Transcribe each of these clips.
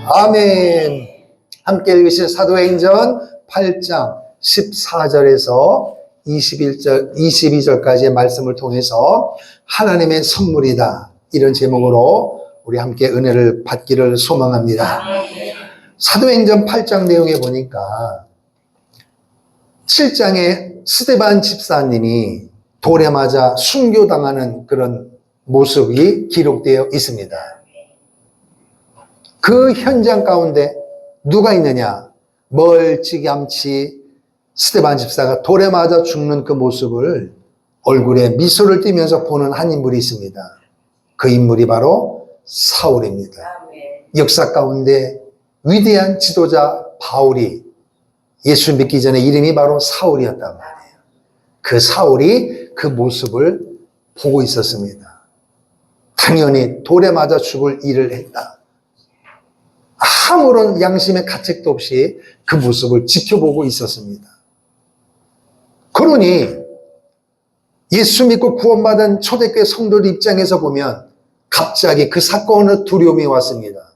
아멘. 함께 읽으실 사도행전 8장 14절에서 22절까지의 말씀을 통해서 하나님의 선물이다, 이런 제목으로 우리 함께 은혜를 받기를 소망합니다. 사도행전 8장 내용에 보니까 7장에 스데반 집사님이 돌에 맞아 순교당하는 그런 모습이 기록되어 있습니다. 그 현장 가운데 누가 있느냐? 멀찌감치 스데반 집사가 돌에 맞아 죽는 그 모습을 얼굴에 미소를 띠면서 보는 한 인물이 있습니다. 그 인물이 바로 사울입니다. 역사 가운데 위대한 지도자 바울이 예수 믿기 전에 이름이 바로 사울이었단 말이에요. 그 사울이 그 모습을 보고 있었습니다. 당연히 돌에 맞아 죽을 일을 했다. 아무런 양심의 가책도 없이 그 모습을 지켜보고 있었습니다. 그러니 예수 믿고 구원받은 초대교회 성도들 입장에서 보면 갑자기 그 사건의 두려움이 왔습니다.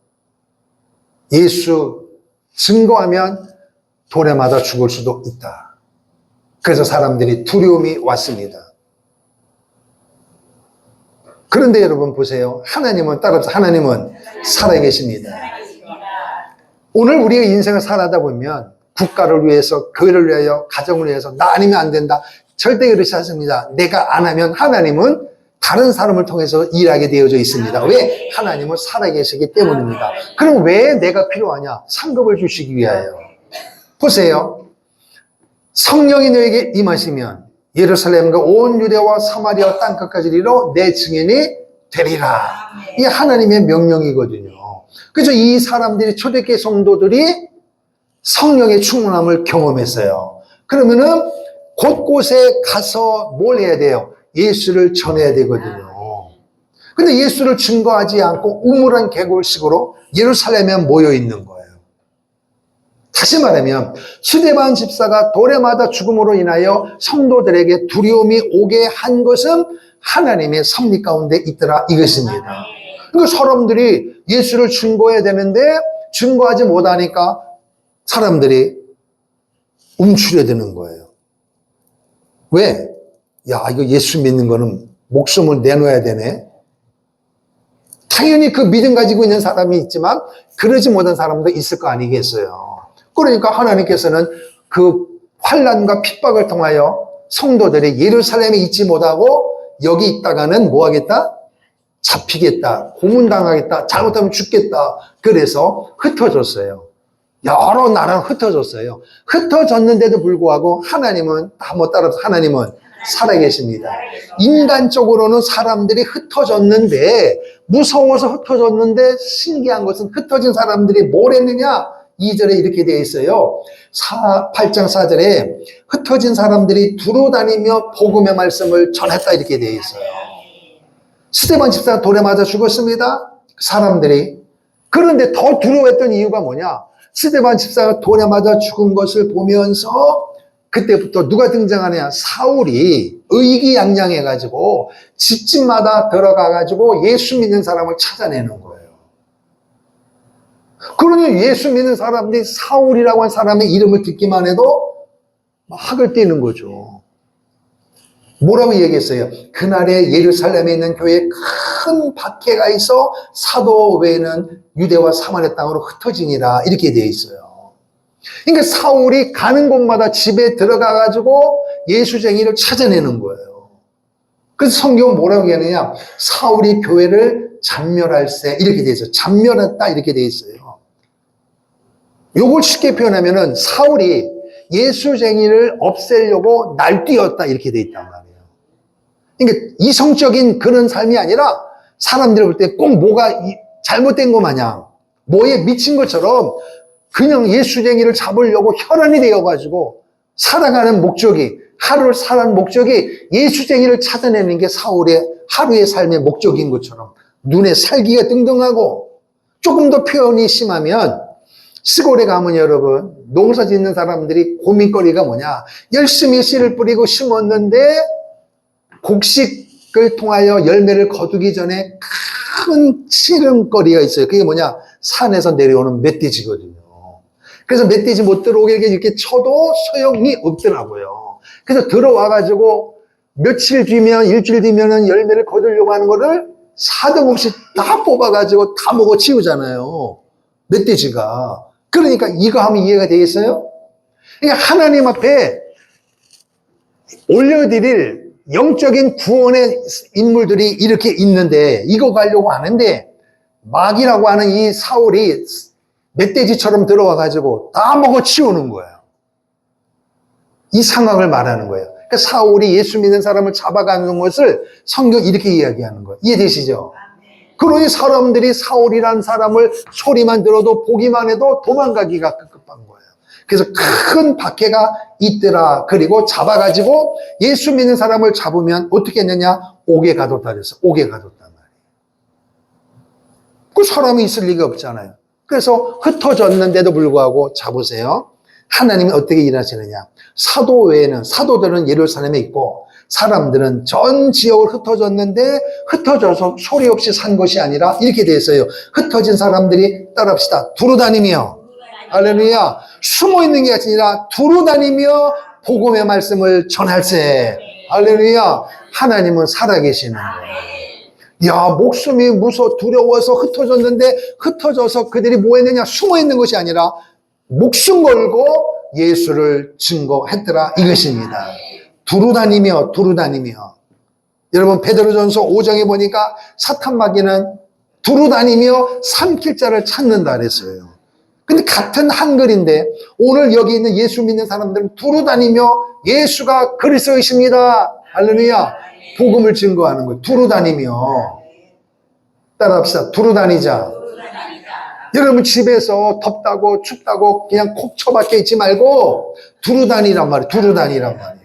예수 증거하면 돌에 맞아 죽을 수도 있다. 그래서 사람들이 두려움이 왔습니다. 그런데 여러분 보세요. 하나님은 따라서 하나님은 살아계십니다. 오늘 우리가 인생을 살아다 보면 국가를 위해서, 교회를 위하여, 가정을 위해서 나 아니면 안 된다. 절대 그렇지 않습니다. 내가 안 하면 하나님은 다른 사람을 통해서 일하게 되어져 있습니다. 왜? 하나님은 살아계시기 때문입니다. 그럼 왜 내가 필요하냐? 상급을 주시기 위하여. 보세요. 성령이 너에게 임하시면 예루살렘과 온 유대와 사마리아 땅끝까지 이르러 내 증인이 되리라. 이게 하나님의 명령이거든요. 그래서 이 사람들이, 초대교회 성도들이 성령의 충만함을 경험했어요. 그러면은 곳곳에 가서 뭘 해야 돼요? 예수를 전해야 되거든요. 근데 예수를 증거하지 않고 우물한 계곡식으로 예루살렘에 모여 있는 거예요. 다시 말하면 스데반 집사가 돌에 맞아 죽음으로 인하여 성도들에게 두려움이 오게 한 것은 하나님의 섭리 가운데 있더라, 이것입니다. 그러니까 사람들이 예수를 증거해야 되는데 증거하지 못하니까 사람들이 움츠려 드는 거예요. 왜? 야, 이거 예수 믿는 거는 목숨을 내놓아야 되네. 당연히 그 믿음 가지고 있는 사람이 있지만 그러지 못한 사람도 있을 거 아니겠어요. 그러니까 하나님께서는 그 환난과 핍박을 통하여 성도들이 예루살렘에 있지 못하고 여기 있다가는 뭐 하겠다? 잡히겠다, 고문당하겠다, 잘못하면 죽겠다. 그래서 흩어졌어요. 여러 나라로 흩어졌어요. 흩어졌는데도 불구하고 하나님은 다 못 따라서 하나님은 살아계십니다. 인간적으로는 사람들이 흩어졌는데, 무서워서 흩어졌는데, 신기한 것은 흩어진 사람들이 뭘 했느냐? 2절에 이렇게 되어 있어요. 8장 4절에 흩어진 사람들이 두루다니며 복음의 말씀을 전했다, 이렇게 되어 있어요. 스데반 집사가 돌에 맞아 죽었습니다. 사람들이. 그런데 더 두려워했던 이유가 뭐냐? 스데반 집사가 돌에 맞아 죽은 것을 보면서 그때부터 누가 등장하냐? 사울이 의기양양해가지고 집집마다 들어가가지고 예수 믿는 사람을 찾아내는 거예요. 그러니 예수 믿는 사람들이 사울이라고 한 사람의 이름을 듣기만 해도 학을 떼는 거죠. 뭐라고 얘기했어요? 그날에 예루살렘에 있는 교회에 큰 박해가 있어 사도 외에는 유대와 사마리아 땅으로 흩어지니라, 이렇게 되어 있어요. 그러니까 사울이 가는 곳마다 집에 들어가가지고 예수쟁이를 찾아내는 거예요. 그래서 성경은 뭐라고 얘기하느냐? 사울이 교회를 잔멸할세, 이렇게 되어 있어요. 잔멸했다, 이렇게 되어 있어요. 요걸 쉽게 표현하면은 사울이 예수쟁이를 없애려고 날뛰었다, 이렇게 되어 있단 말이에요. 그러니까 이성적인 그런 삶이 아니라 사람들이 볼 때 꼭 뭐가 잘못된 것 마냥 뭐에 미친 것처럼 그냥 예수쟁이를 잡으려고 혈안이 되어가지고 살아가는 목적이, 하루를 살아가는 목적이 예수쟁이를 찾아내는 게 사울의 하루의 삶의 목적인 것처럼 눈에 살기가 등등하고, 조금 더 표현이 심하면 시골에 가면 여러분 농사 짓는 사람들이 고민거리가 뭐냐? 열심히 씨를 뿌리고 심었는데 곡식을 통하여 열매를 거두기 전에 큰 시름거리가 있어요. 그게 뭐냐? 산에서 내려오는 멧돼지거든요. 그래서 멧돼지 못 들어오게 이렇게 쳐도 소용이 없더라고요. 그래서 들어와가지고 며칠 뒤면, 일주일 뒤면은 열매를 거두려고 하는 거를 사정없이 다 뽑아가지고 다 먹어 치우잖아요. 멧돼지가. 그러니까 이거 하면 이해가 되겠어요? 그러니까 하나님 앞에 올려드릴 영적인 구원의 인물들이 이렇게 있는데 이거 가려고 하는데 마귀라고 하는 이 사울이 멧돼지처럼 들어와가지고 다 먹어 치우는 거예요. 이 상황을 말하는 거예요. 그러니까 사울이 예수 믿는 사람을 잡아가는 것을 성경 이렇게 이야기하는 거예요. 이해되시죠? 그러니 사람들이 사울이라는 사람을 소리만 들어도 보기만 해도 도망가기가 급급한 거예요. 그래서 큰 박해가 있더라. 그리고 잡아가지고 예수 믿는 사람을 잡으면 어떻게 했느냐? 옥에 가뒀다 그랬어. 옥에 가뒀단 말이에요. 그 사람이 있을 리가 없잖아요. 그래서 흩어졌는데도 불구하고 잡으세요. 하나님이 어떻게 일하시느냐? 사도 외에는, 사도들은 예루살렘에 있고 사람들은 전 지역을 흩어졌는데 흩어져서 소리 없이 산 것이 아니라 이렇게 돼 있어요. 흩어진 사람들이 따라합시다. 두루다니며, 할렐루야, 숨어 있는 게 아니라 두루다니며 복음의 말씀을 전할세. 할렐루야. 하나님은 살아계시는 거예요. 야, 목숨이 두려워서 흩어졌는데 흩어져서 그들이 뭐 했느냐? 숨어 있는 것이 아니라 목숨 걸고 예수를 증거했더라 이것입니다. 두루다니며. 여러분 베드로전서 5장에 보니까 사탄 마귀는 두루다니며 삼킬 자를 찾는다 그랬어요. 근데 같은 한글인데 오늘 여기 있는 예수 믿는 사람들은 두루다니며 예수가 그리스도이십니다. 할렐루야. 복음을 증거하는 거예요. 두루다니며. 따라합시다. 두루다니자. 여러분 집에서 덥다고 춥다고 그냥 콕 처박혀 있지 말고 두루다니란 말이에요. 두루다니란 말이에요.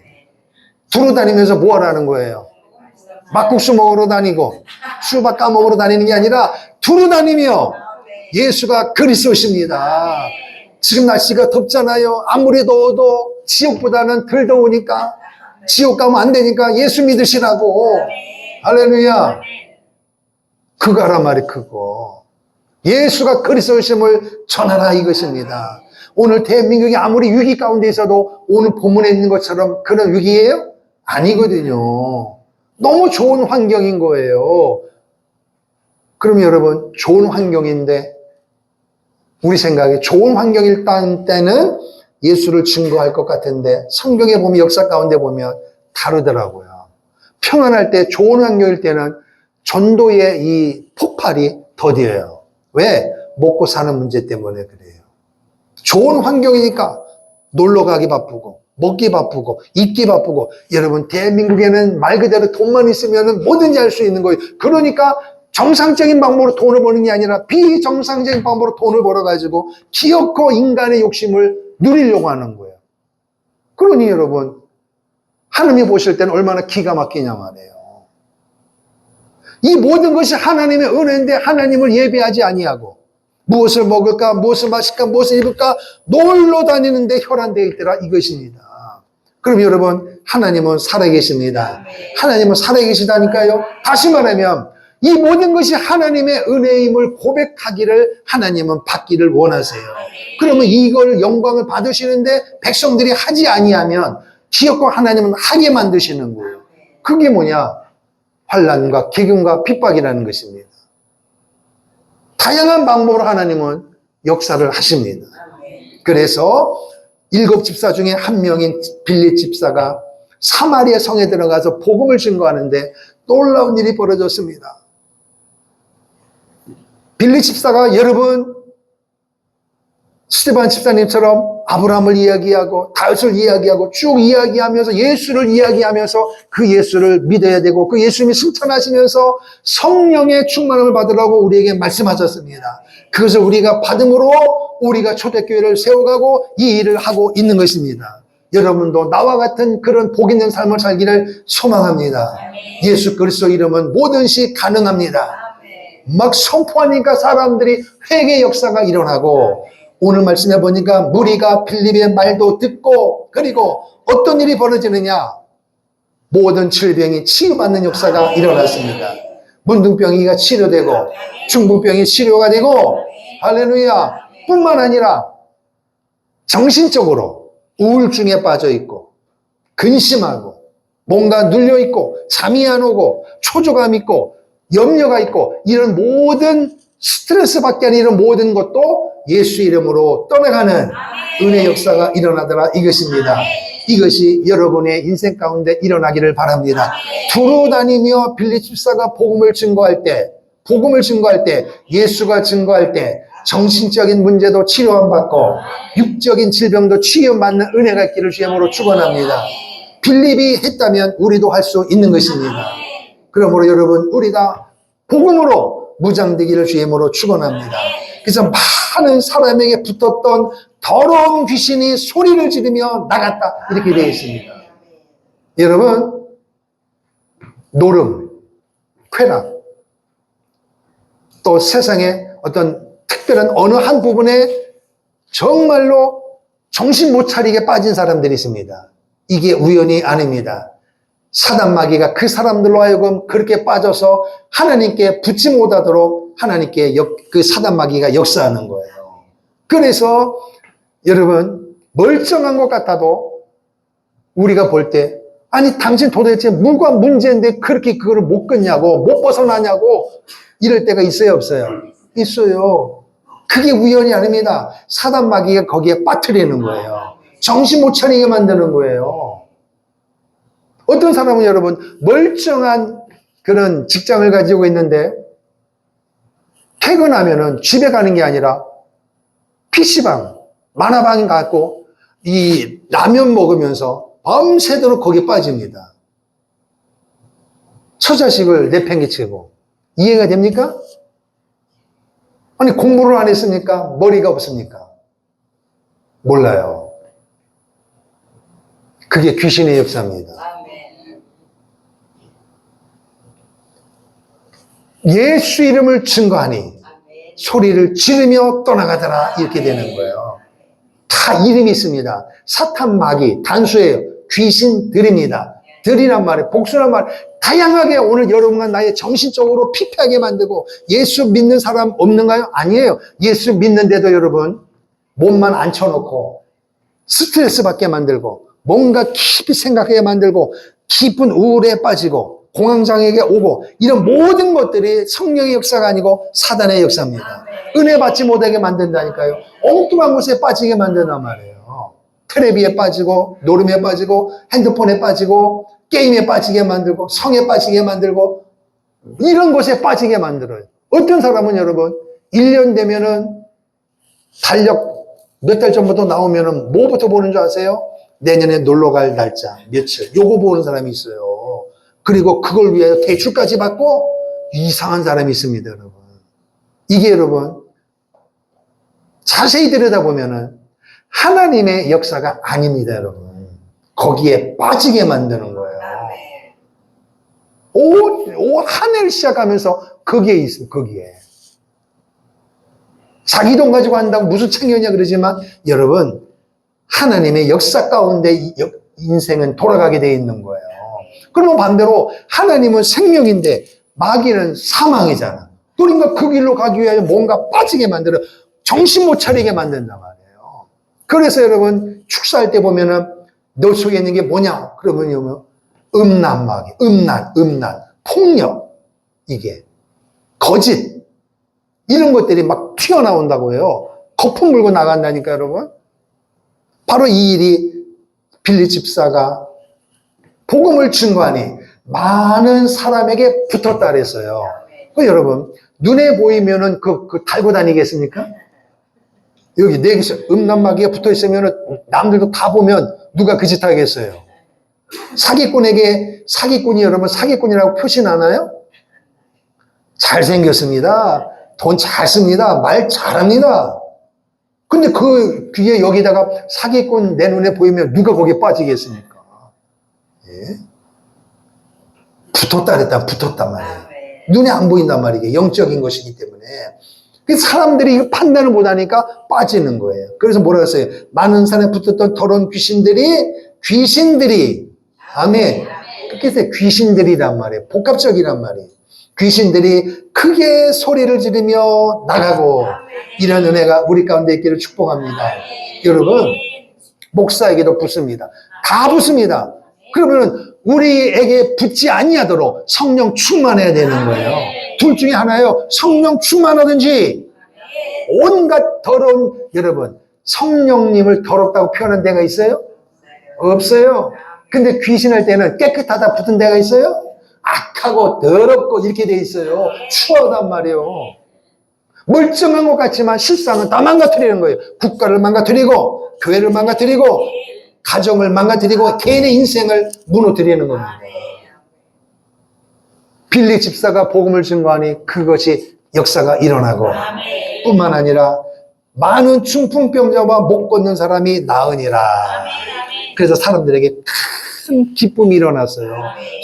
두루다니면서 뭐 하라는 거예요? 막국수 먹으러 다니고 수박 까먹으러 다니는 게 아니라 두루다니며 예수가 그리스도십니다. 지금 날씨가 덥잖아요. 아무리 더워도 지옥보다는 덜 더우니까 지옥 가면 안 되니까 예수 믿으시라고. 할렐루야. 그거란 말이 그거. 예수가 그리스도심을 전하라 이것입니다. 오늘 대한민국이 아무리 위기 가운데 있어도 오늘 본문에 있는 것처럼 그런 위기예요? 아니거든요. 너무 좋은 환경인 거예요. 그럼 여러분 좋은 환경인데 우리 생각에 좋은 환경일 때는 예수를 증거할 것 같은데 성경에 보면 역사 가운데 보면 다르더라고요. 평안할 때 좋은 환경일 때는 전도의 이 폭발이 더뎌요. 왜? 먹고 사는 문제 때문에 그래요. 좋은 환경이니까 놀러 가기 바쁘고 먹기 바쁘고 입기 바쁘고 여러분 대한민국에는 말 그대로 돈만 있으면 뭐든지 할 수 있는 거예요. 그러니까 정상적인 방법으로 돈을 버는 게 아니라 비정상적인 방법으로 돈을 벌어가지고 기업고 인간의 욕심을 누리려고 하는 거예요. 그러니 여러분 하나님이 보실 때는 얼마나 기가 막히냐 말이에요. 이 모든 것이 하나님의 은혜인데 하나님을 예배하지 아니하고 무엇을 먹을까, 무엇을 마실까, 무엇을 입을까 놀러 다니는데 혈안되어 있더라 이것입니다. 그럼 여러분 하나님은 살아계십니다. 하나님은 살아계시다니까요. 다시 말하면 이 모든 것이 하나님의 은혜임을 고백하기를 하나님은 받기를 원하세요. 그러면 이걸 영광을 받으시는데 백성들이 하지 아니하면 기업과 하나님은 하게 만드시는 거예요. 그게 뭐냐? 환난과 기근과 핍박이라는 것입니다. 다양한 방법으로 하나님은 역사를 하십니다. 그래서 7 집사 중에 한 명인 빌립 집사가 사마리아 성에 들어가서 복음을 증거하는데 놀라운 일이 벌어졌습니다. 빌립 집사가 여러분 스데반 집사님처럼 아브라함을 이야기하고 다윗을 이야기하고 쭉 이야기하면서 예수를 이야기하면서 그 예수를 믿어야 되고 그 예수님이 승천하시면서 성령의 충만함을 받으라고 우리에게 말씀하셨습니다. 그것을 우리가 받음으로 우리가 초대교회를 세워가고 이 일을 하고 있는 것입니다. 여러분도 나와 같은 그런 복 있는 삶을 살기를 소망합니다. 예수 그리스도 이름은 뭐든지 가능합니다. 막 선포하니까 사람들이 회개 역사가 일어나고 오늘 말씀해 보니까 무리가 빌립의 말도 듣고 그리고 어떤 일이 벌어지느냐? 모든 질병이 치유받는 역사가 일어났습니다. 문둥병이가 치료되고 중풍병이 치료가 되고 할렐루야. 뿐만 아니라 정신적으로 우울증에 빠져 있고 근심하고 뭔가 눌려 있고 잠이 안 오고 초조감 있고 염려가 있고 이런 모든 스트레스 밖에 아닌 이런 모든 것도 예수 이름으로 떠나가는 은혜 역사가 일어나더라 이것입니다. 이것이 여러분의 인생 가운데 일어나기를 바랍니다. 두루 다니며 빌립 집사가 복음을 증거할 때 예수가 증거할 때 정신적인 문제도 치료받고 육적인 질병도 치유받는 은혜가 있기를 주님으로 축원합니다. 빌립이 했다면 우리도 할 수 있는 것입니다. 그러므로 여러분 우리 다 복음으로 무장되기를 주님으로 축원합니다. 그래서 많은 사람에게 붙었던 더러운 귀신이 소리를 지르며 나갔다 이렇게 되어 있습니다. 여러분 노름, 쾌락 또 세상의 어떤 특별한 어느 한 부분에 정말로 정신 못 차리게 빠진 사람들이 있습니다. 이게 우연이 아닙니다. 사단 마귀가 그 사람들로 하여금 그렇게 빠져서 하나님께 붙지 못하도록 하나님께 그 사단 마귀가 역사하는 거예요. 그래서 여러분 멀쩡한 것 같아도 우리가 볼 때 아니 당신 도대체 뭐가 문제인데 그렇게 그거를 못 끊냐고 못 벗어나냐고 이럴 때가 있어요 없어요? 있어요. 그게 우연이 아닙니다. 사단 마귀가 거기에 빠뜨리는 거예요. 정신 못 차리게 만드는 거예요. 어떤 사람은 여러분 멀쩡한 그런 직장을 가지고 있는데 퇴근하면은 집에 가는 게 아니라 PC방, 만화방 갖고 이 라면 먹으면서 밤새도록 거기에 빠집니다. 처자식을 내팽개치고. 이해가 됩니까? 아니 공부를 안 했습니까? 머리가 없습니까? 몰라요. 그게 귀신의 역사입니다. 예수 이름을 증거하니 소리를 지르며 떠나가더라 이렇게 되는 거예요. 다 이름이 있습니다. 사탄 마귀 단수예요. 귀신들입니다. 들이란 말이에요. 복수란 말 다양하게 오늘 여러분과 나의 정신적으로 피폐하게 만들고 예수 믿는 사람 없는가요? 아니에요. 예수 믿는데도 여러분 몸만 앉혀놓고 스트레스 받게 만들고 뭔가 깊이 생각하게 만들고 깊은 우울에 빠지고 공황장애가 오고 이런 모든 것들이 성령의 역사가 아니고 사단의 역사입니다. 은혜 받지 못하게 만든다니까요. 엉뚱한 곳에 빠지게 만든단 말이에요. 텔레비에 빠지고 노름에 빠지고 핸드폰에 빠지고 게임에 빠지게 만들고 성에 빠지게 만들고 이런 곳에 빠지게 만들어요. 어떤 사람은 여러분 1년 되면은 달력 몇 달 전부터 나오면은 뭐부터 보는 줄 아세요? 내년에 놀러 갈 날짜 며칠 요거 보는 사람이 있어요. 그리고 그걸 위해서 대출까지 받고 이상한 사람이 있습니다, 여러분. 이게 여러분 자세히 들여다보면은 하나님의 역사가 아닙니다, 여러분. 거기에 빠지게 만드는 거예요. 한 해를 시작하면서 거기에 있어요, 거기에. 자기 돈 가지고 한다고 무슨 창의냐 그러지만 여러분 하나님의 역사 가운데 인생은 돌아가게 되어 있는 거예요. 그러면 반대로 하나님은 생명인데 마귀는 사망이잖아. 그러니까 그 길로 가기 위하여 뭔가 빠지게 만들어 정신 못 차리게 만든단 말이에요. 그래서 여러분 축사할 때 보면은 너 속에 있는 게 뭐냐? 그러면 음란 마귀, 음란, 폭력, 이게 거짓 이런 것들이 막 튀어나온다고 해요. 거품 물고 나간다니까 여러분. 바로 이 일이 빌립 집사가 복음을 증거하니 많은 사람에게 붙었다 그랬어요. 여러분 눈에 보이면은 그 달고 다니겠습니까? 여기 내게서 음란마귀가 붙어 있으면은 남들도 다 보면 누가 그 짓 하겠어요? 사기꾼에게 사기꾼이 여러분 사기꾼이라고 표시 나나요? 잘생겼습니다. 돈 잘 씁니다. 말 잘합니다. 근데 그 뒤에 여기다가 사기꾼 내 눈에 보이면 누가 거기에 빠지겠습니까? 예? 붙었다 그랬다 붙었단 말이에요. 눈에 안 보인단 말이에요. 영적인 것이기 때문에. 사람들이 판단을 못하니까 빠지는 거예요. 그래서 뭐라 했어요? 많은 산에 붙었던 더러운 귀신들이 아멘. 그래서 귀신들이란 말이에요. 복합적이란 말이에요. 귀신들이 크게 소리를 지르며 나가고, 이런 은혜가 우리 가운데 있기를 축복합니다. 여러분, 목사에게도 붙습니다. 다 붙습니다. 그러면 우리에게 붙지 아니하도록 성령 충만해야 되는 거예요. 둘 중에 하나예요. 성령 충만하든지 온갖 더러운, 여러분, 성령님을 더럽다고 표현한 데가 있어요? 없어요. 근데 귀신할 때는 깨끗하다 붙은 데가 있어요? 악하고 더럽고 이렇게 돼 있어요. 추하단 말이에요. 멀쩡한 것 같지만 실상은 다 망가뜨리는 거예요. 국가를 망가뜨리고, 교회를 망가뜨리고, 가정을 망가뜨리고, 개인의 인생을 무너뜨리는 겁니다. 빌리 집사가 복음을 증거하니 그것이 역사가 일어나고, 뿐만 아니라 많은 중풍병자와 못 걷는 사람이 나으니라. 그래서 사람들에게 큰 기쁨이 일어났어요.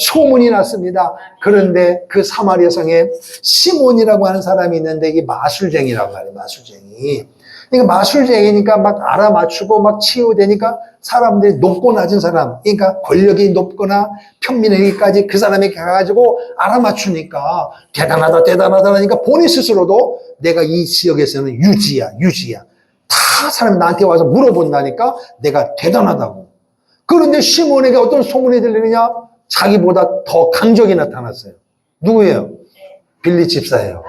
소문이 났습니다. 그런데 그 사마리아 성에 시몬이라고 하는 사람이 있는데, 이게 마술쟁이란 말이에요. 마술쟁이. 그러니까 마술쟁이니까 막 알아맞추고 막 치유되니까 사람들이 높고 낮은 사람, 그러니까 권력이 높거나 평민에게까지 그 사람에게 가가지고 알아맞추니까 대단하다 대단하다 하니까 본인 스스로도 내가 이 지역에서는 유지야. 다 사람이 나한테 와서 물어본다니까 내가 대단하다고. 그런데 시몬에게 어떤 소문이 들리느냐? 자기보다 더 강적이 나타났어요. 누구예요? 빌리 집사예요.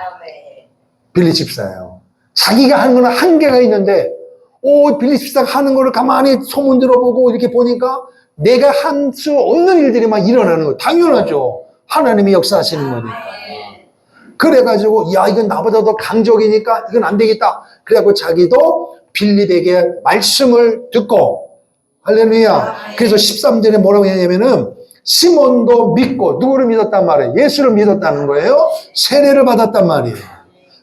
빌리 집사예요. 자기가 하는 거는 한계가 있는데, 빌리 집사가 하는 거를 가만히 소문 들어보고 이렇게 보니까 내가 할 수 없는 일들이 막 일어나는 거예요. 당연하죠. 하나님이 역사하시는 거니까. 그래가지고, 야, 이건 나보다 더 강적이니까 이건 안 되겠다. 그래갖고 자기도 빌립에게 말씀을 듣고, 할렐루야. 그래서 13절에 뭐라고 했냐면은, 시몬도 믿고, 누구를 믿었단 말이에요? 예수를 믿었다는 거예요. 세례를 받았단 말이에요.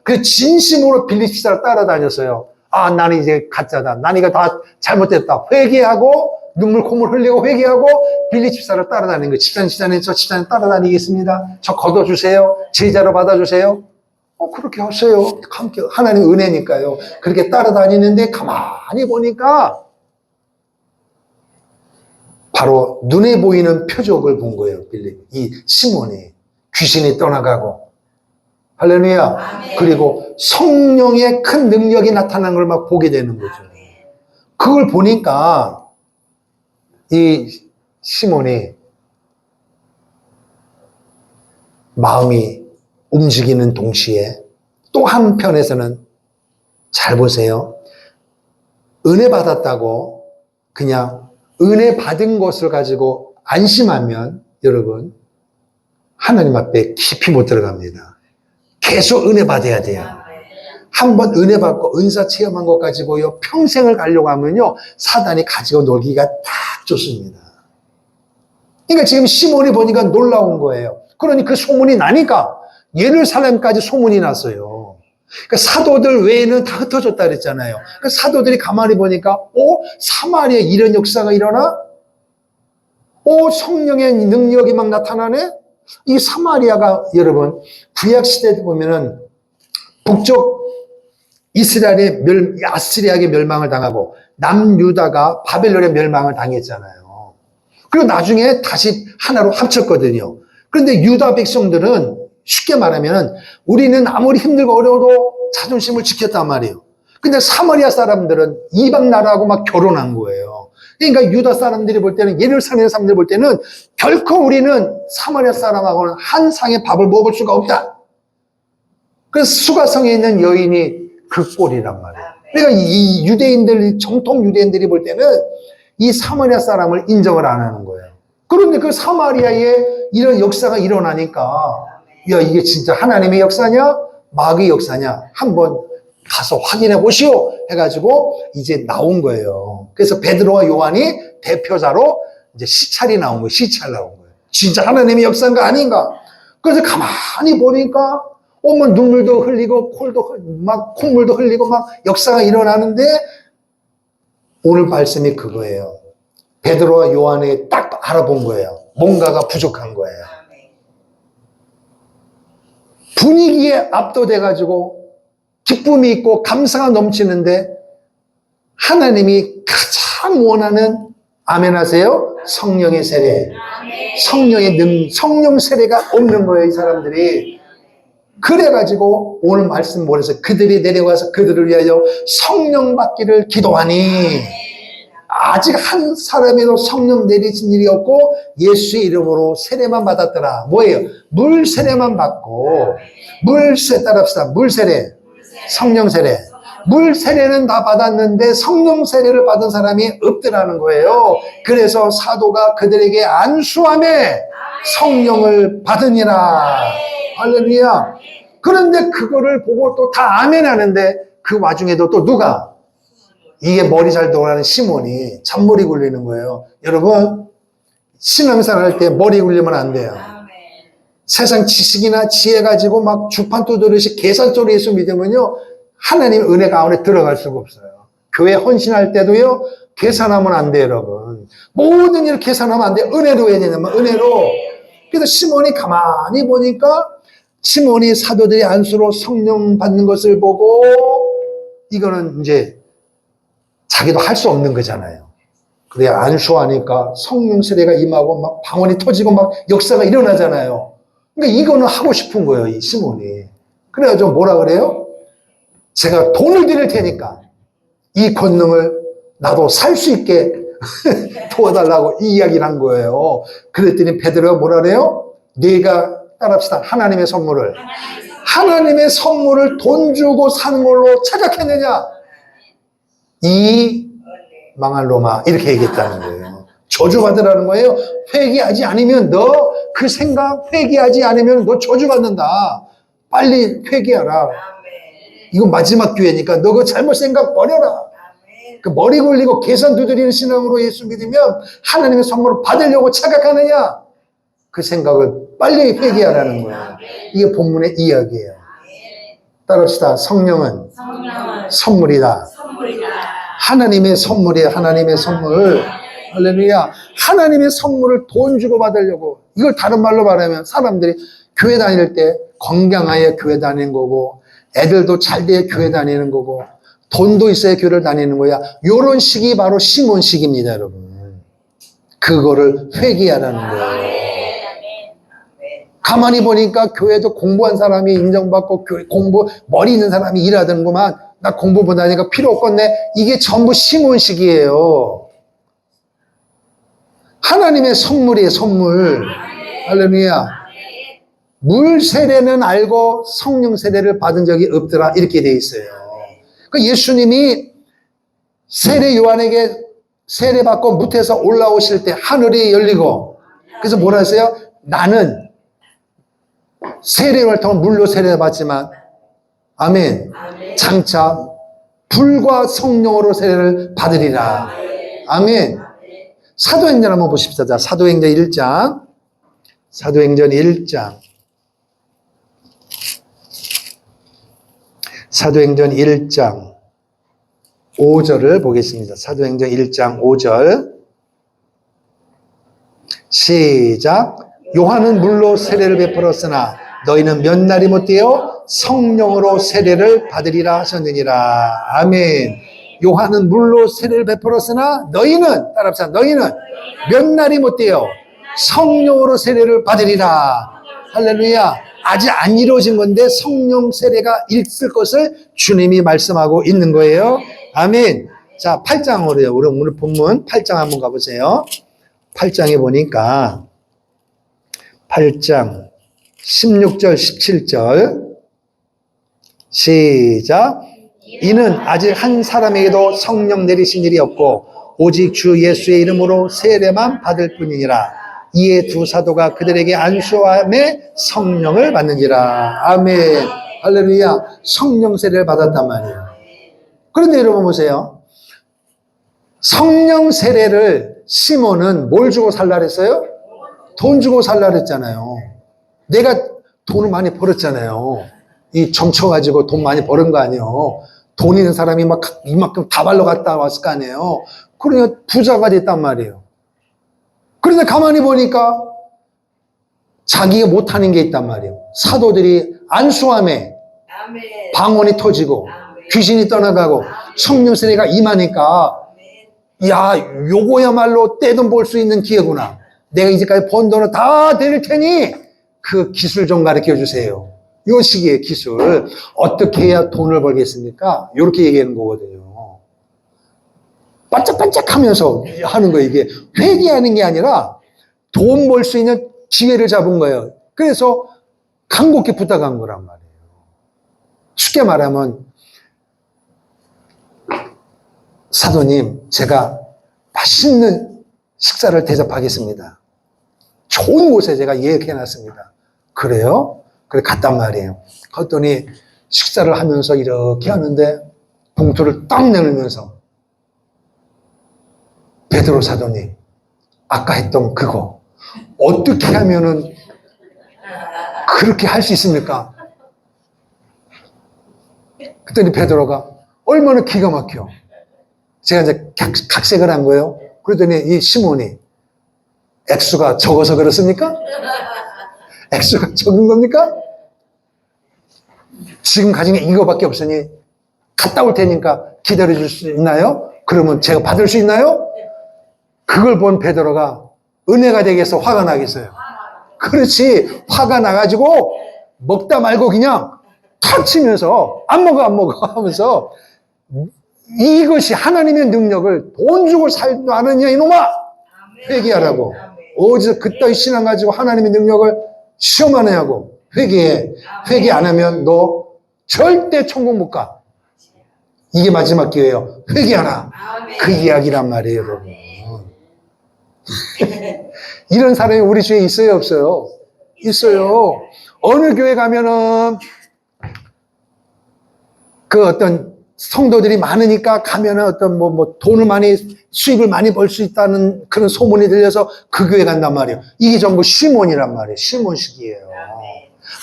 그 진심으로 빌립 집사를 따라다녔어요. 아, 나는 이제 가짜다. 난 이거 다 잘못됐다. 회개하고, 눈물 콧물 흘리고 회개하고 빌립 집사를 따라다니는 거예요. 집사님, 저 집사님 따라다니겠습니다. 저 걷어주세요. 제자로 받아주세요. 그렇게 하세요. 함께 하나님 은혜니까요. 그렇게 따라다니는데 가만히 보니까 바로 눈에 보이는 표적을 본 거예요. 빌립. 이 시몬이 귀신이 떠나가고, 할렐루야. 그리고 성령의 큰 능력이 나타나는 걸 막 보게 되는 거죠. 그걸 보니까 이 시몬이 마음이 움직이는 동시에 또 한편에서는 잘 보세요. 은혜 받았다고 그냥 은혜 받은 것을 가지고 안심하면 여러분 하나님 앞에 깊이 못 들어갑니다. 계속 은혜 받아야 돼요. 한번 은혜 받고 은사 체험한 것 가지고요 평생을 가려고 하면요 사단이 가지고 놀기가 딱 좋습니다. 그러니까 지금 시몬이 보니까 놀라운 거예요. 그러니 그 소문이 나니까 예루살렘까지 소문이 났어요. 그러니까 사도들 외에는 다 흩어졌다 그랬잖아요. 그러니까 사도들이 가만히 보니까 사마리아에 이런 역사가 일어나? 성령의 능력이 막 나타나네? 이 사마리아가 여러분 구약시대에 보면은 북쪽 이스라엘의 아스리아에게 멸망을 당하고 남유다가 바벨론의 멸망을 당했잖아요. 그리고 나중에 다시 하나로 합쳤거든요. 그런데 유다 백성들은 쉽게 말하면 우리는 아무리 힘들고 어려워도 자존심을 지켰단 말이에요. 근데 사마리아 사람들은 이방 나라하고 막 결혼한 거예요. 그러니까 유다 사람들이 볼 때는 예루살렘 사람들이 볼 때는 결코 우리는 사마리아 사람하고는 한 상의 밥을 먹을 수가 없다. 그래서 수가성에 있는 여인이 그 꼴이란 말이에요. 그러니까 이 유대인들, 정통 유대인들이 볼 때는 이 사마리아 사람을 인정을 안 하는 거예요. 그런데 그 사마리아에 이런 역사가 일어나니까 야 이게 진짜 하나님의 역사냐 마귀의 역사냐 한번 가서 확인해 보시오 해가지고 이제 나온 거예요. 그래서 베드로와 요한이 대표자로 이제 시찰이 나온 거예요. 시찰 나온 거예요. 진짜 하나님의 역사인가 아닌가. 그래서 가만히 보니까 눈물도 흘리고 콧물도 흘리고 막 역사가 일어나는데 오늘 말씀이 그거예요. 베드로와 요한이 딱 알아본 거예요. 뭔가가 부족한 거예요. 분위기에 압도돼가지고 기쁨이 있고 감사가 넘치는데 하나님이 가장 원하는 아멘 하세요? 성령의 세례. 성령 세례가 없는 거예요, 이 사람들이. 그래가지고 오늘 말씀 모래서 그들이 내려가서 그들을 위하여 성령 받기를 기도하니 아직 한 사람에도 성령 내리신 일이 없고 예수의 이름으로 세례만 받았더라. 뭐예요? 물 세례만 받고 따라합시다. 물 세례, 성령 세례. 물 세례는 다 받았는데 성령 세례를 받은 사람이 없더라는 거예요. 그래서 사도가 그들에게 안수함에 성령을 받으니라. 할렐루야. 그런데 그거를 보고 또 다 아멘 하는데 그 와중에도 또 누가? 이게 머리 잘 돌아가는 시몬이 잔머리 굴리는 거예요. 여러분, 신앙생활 할 때 머리 굴리면 안 돼요. 세상 지식이나 지혜 가지고 막 주판 두드리시 계산적으로 예수 믿으면요, 하나님의 은혜 가운데 들어갈 수가 없어요. 교회 헌신할 때도요, 계산하면 안 돼요, 여러분. 모든 일을 계산하면 안 돼요. 은혜로 해야 되냐면, 은혜로. 그래서 시몬이 가만히 보니까 시몬이 사도들이 안수로 성령 받는 것을 보고 이거는 이제 자기도 할 수 없는 거잖아요. 그래 안수하니까 성령 세례가 임하고 막 방언이 터지고 막 역사가 일어나잖아요. 그러니까 이거는 하고 싶은 거예요, 이 시몬이. 그래가지고 뭐라 그래요? 제가 돈을 드릴 테니까 이 권능을 나도 살 수 있게 도와달라고 이 이야기를 한 거예요. 그랬더니 베드로가 뭐라 그래요? 네가 따라합시다. 하나님의 선물을 돈 주고 사는 걸로 착각했느냐? 이 망할 놈아, 이렇게 얘기했다는 거예요. 저주받으라는 거예요. 회개하지 않으면 너 그 생각 회개하지 않으면 너 저주받는다. 빨리 회개하라. 이거 마지막 기회니까 너 그 잘못 생각 버려라. 그 머리 굴리고 계산 두드리는 신앙으로 예수 믿으면 하나님의 선물을 받으려고 착각하느냐? 그 생각을 빨리 회개하라는 거예요. 이게 본문의 이야기예요. 따라합시다. 성령은 선물이다. 하나님의 선물이에요. 하나님의 선물. 할렐루야. 하나님의 선물을 돈 주고 받으려고. 이걸 다른 말로 말하면 사람들이 교회 다닐 때 건강하여 교회 다니는 거고 애들도 잘 돼야 교회 다니는 거고 돈도 있어야 교회를 다니는 거야. 요런 식이 바로 시몬식입니다, 여러분. 그거를 회개하라는 거예요. 가만히 보니까 교회도 공부한 사람이 인정받고 머리 있는 사람이 일하는구만. 나 공부 못하니까 필요 없겠네. 이게 전부 시몬식이에요. 하나님의 선물이에요, 선물. 할렐루야. 물 세례는 알고 성령 세례를 받은 적이 없더라. 이렇게 돼 있어요. 그러니까 예수님이 세례 요한에게 세례받고 무태에서 올라오실 때 하늘이 열리고 그래서 뭐라 하세요? 나는 세례를 통해 물로 세례받지만 아멘. 장차 불과 성령으로 세례를 받으리라. 아멘. 사도행전 한번 보십시다. 자, 사도행전 1장. 사도행전 1장. 사도행전 1장 5절을 보겠습니다. 사도행전 1장 5절. 시작. 요한은 물로 세례를 베풀었으나 너희는 몇 날이 못되어 성령으로 세례를 받으리라 하셨느니라. 아멘. 요한은 물로 세례를 베풀었으나 너희는 따라합시다. 너희는 몇 날이 못되어 성령으로 세례를 받으리라. 할렐루야. 아직 안 이루어진 건데 성령 세례가 있을 것을 주님이 말씀하고 있는 거예요. 아멘. 자, 8장으로요. 우리 오늘 본문 8장 한번 가보세요. 8장에 보니까 8장 16절 17절 시작. 이는 아직 한 사람에게도 성령 내리신 일이 없고 오직 주 예수의 이름으로 세례만 받을 뿐이니라. 이에 두 사도가 그들에게 안수함에 성령을 받느니라. 아멘. 할렐루야. 성령 세례를 받았단 말이에요. 그런데 여러분 보세요. 성령 세례를 시몬은 뭘 주고 살라 그랬어요? 돈 주고 살라 그랬잖아요. 내가 돈을 많이 벌었잖아요. 이 점쳐가지고 돈 많이 버는 거 아니에요. 돈 있는 사람이 막 이만큼 다발로 갔다 왔을 거 아니에요. 그러니까 부자가 됐단 말이에요. 그런데 가만히 보니까 자기가 못하는 게 있단 말이에요. 사도들이 안수함에 방언이 터지고 귀신이 떠나가고 성령 세례가 임하니까 야, 요거야말로 떼돈 벌 수 있는 기회구나. 내가 이제까지 번 돈을 다 드릴 테니 그 기술 좀 가르쳐 주세요. 요 시기의 기술. 어떻게 해야 돈을 벌겠습니까? 이렇게 얘기하는 거거든요. 반짝반짝 하면서 하는 거예요. 이게 회개하는 게 아니라 돈 벌 수 있는 기회를 잡은 거예요. 그래서 간곡히 부탁한 거란 말이에요. 쉽게 말하면, 사도님, 제가 맛있는 식사를 대접하겠습니다. 좋은 곳에 제가 예약해놨습니다. 그래요? 그래 갔단 말이에요. 그랬더니 식사를 하면서 이렇게 하는데 봉투를 딱 내밀면서, 베드로 사도님, 아까 했던 그거 어떻게 하면은 그렇게 할 수 있습니까? 그랬더니 베드로가 얼마나 기가 막혀. 제가 이제 각색을 한 거예요. 그랬더니 이 시몬이, 액수가 적어서 그렇습니까? 액수가 적은 겁니까? 지금 가진 게 이거밖에 없으니 갔다 올 테니까 기다려줄 수 있나요? 그러면 제가 받을 수 있나요? 그걸 본 베드로가 은혜가 되겠어, 화가 나겠어요? 그렇지. 화가 나가지고 먹다 말고 그냥 탁 치면서 안 먹어 하면서, 이것이 하나님의 능력을 돈 주고 살도 않느냐 이놈아, 회개하라고. 어디서 그따위 신앙 가지고 하나님의 능력을 시험하느냐고. 회개해. 회개 안 하면 너 절대 천국 못 가. 이게 마지막 기회예요. 회개하라. 그 이야기란 말이에요, 여러분. 이런 사람이 우리 주위에 있어요, 없어요? 있어요. 어느 교회 가면은 그 어떤 성도들이 많으니까 가면은 어떤 돈을 많이, 수입을 많이 벌 수 있다는 그런 소문이 들려서 그 교회 간단 말이에요. 이게 전부 시몬이란 말이에요. 시몬식이에요.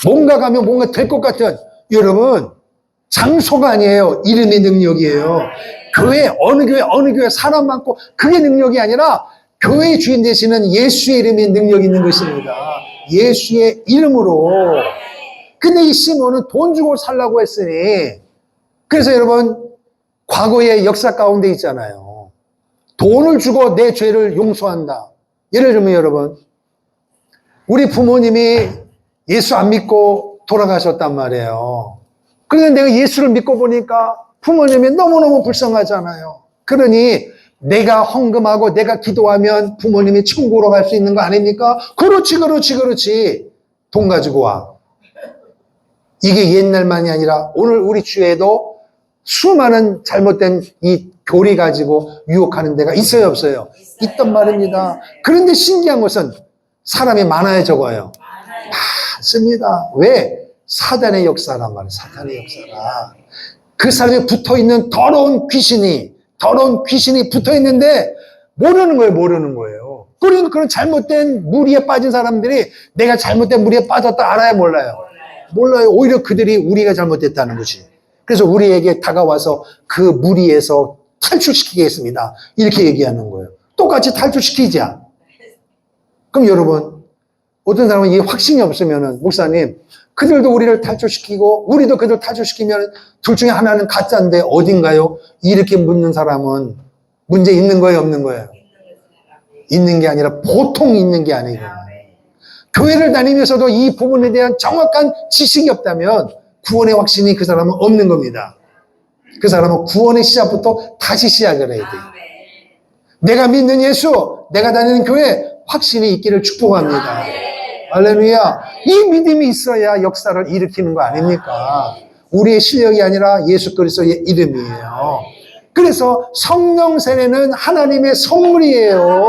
뭔가 가면 뭔가 될 것 같은, 여러분, 장소가 아니에요. 이름의 능력이에요. 어느 교회 사람 많고 그게 능력이 아니라 교회의 주인 되시는 예수의 이름에 능력이 있는 것입니다. 예수의 이름으로. 근데 이 시몬은 돈 주고 살라고 했으니, 그래서 여러분, 과거의 역사 가운데 있잖아요. 돈을 주고 내 죄를 용서한다. 예를 들면 여러분, 우리 부모님이 예수 안 믿고 돌아가셨단 말이에요. 그런데 내가 예수를 믿고 보니까 부모님이 너무너무 불쌍하잖아요. 그러니 내가 헌금하고 내가 기도하면 부모님이 천국으로 갈 수 있는 거 아닙니까? 그렇지. 돈 가지고 와. 이게 옛날만이 아니라 오늘 우리 주에도 수많은 잘못된 이 교리 가지고 유혹하는 데가 있어요, 없어요? 있단 말입니다. 그런데 신기한 것은 사람이 많아요, 적어요? 많습니다. 왜? 사단의 역사란 말이에요. 사탄의 역사라. 그 사람이 붙어있는 더러운 귀신이 붙어있는데 모르는 거예요. 그런 잘못된 무리에 빠진 사람들이 내가 잘못된 무리에 빠졌다 알아요, 몰라요? 몰라요. 오히려 그들이 우리가 잘못됐다는 거지. 그래서 우리에게 다가와서 그 무리에서 탈출시키겠습니다. 이렇게 얘기하는 거예요. 똑같이 탈출시키자. 그럼 여러분, 어떤 사람은 이 확신이 없으면은, 목사님, 그들도 우리를 탈출시키고 우리도 그들을 탈출시키면 둘 중에 하나는 가짜인데 어딘가요? 이렇게 묻는 사람은 문제 있는 거예요, 없는 거예요? 있는 게 아니라 보통 있는 게 아니고, 교회를 다니면서도 이 부분에 대한 정확한 지식이 없다면 구원의 확신이 그 사람은 없는 겁니다. 그 사람은 구원의 시작부터 다시 시작을 해야 돼요. 내가 믿는 예수, 내가 다니는 교회 확신이 있기를 축복합니다. 할렐루야. 이 믿음이 있어야 역사를 일으키는 거 아닙니까? 우리의 실력이 아니라 예수 그리스도의 이름이에요. 그래서 성령 세례는 하나님의 선물이에요.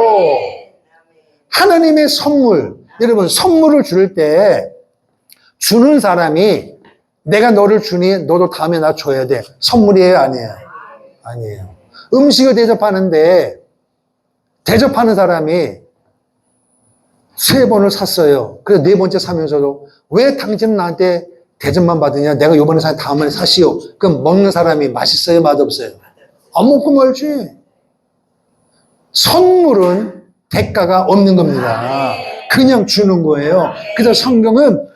하나님의 선물. 여러분, 선물을 줄 때 주는 사람이 내가 너를 주니 너도 다음에 나 줘야 돼. 선물이에요, 아니에요? 아니에요. 음식을 대접하는데 대접하는 사람이 3번을 샀어요. 그래서 4번째 사면서도 왜 당신은 나한테 대접만 받으냐? 내가 요번에 사 다음에 사시오. 그럼 먹는 사람이 맛있어요, 맛없어요? 안 먹고 말지. 선물은 대가가 없는 겁니다. 그냥 주는 거예요. 그래서 성경은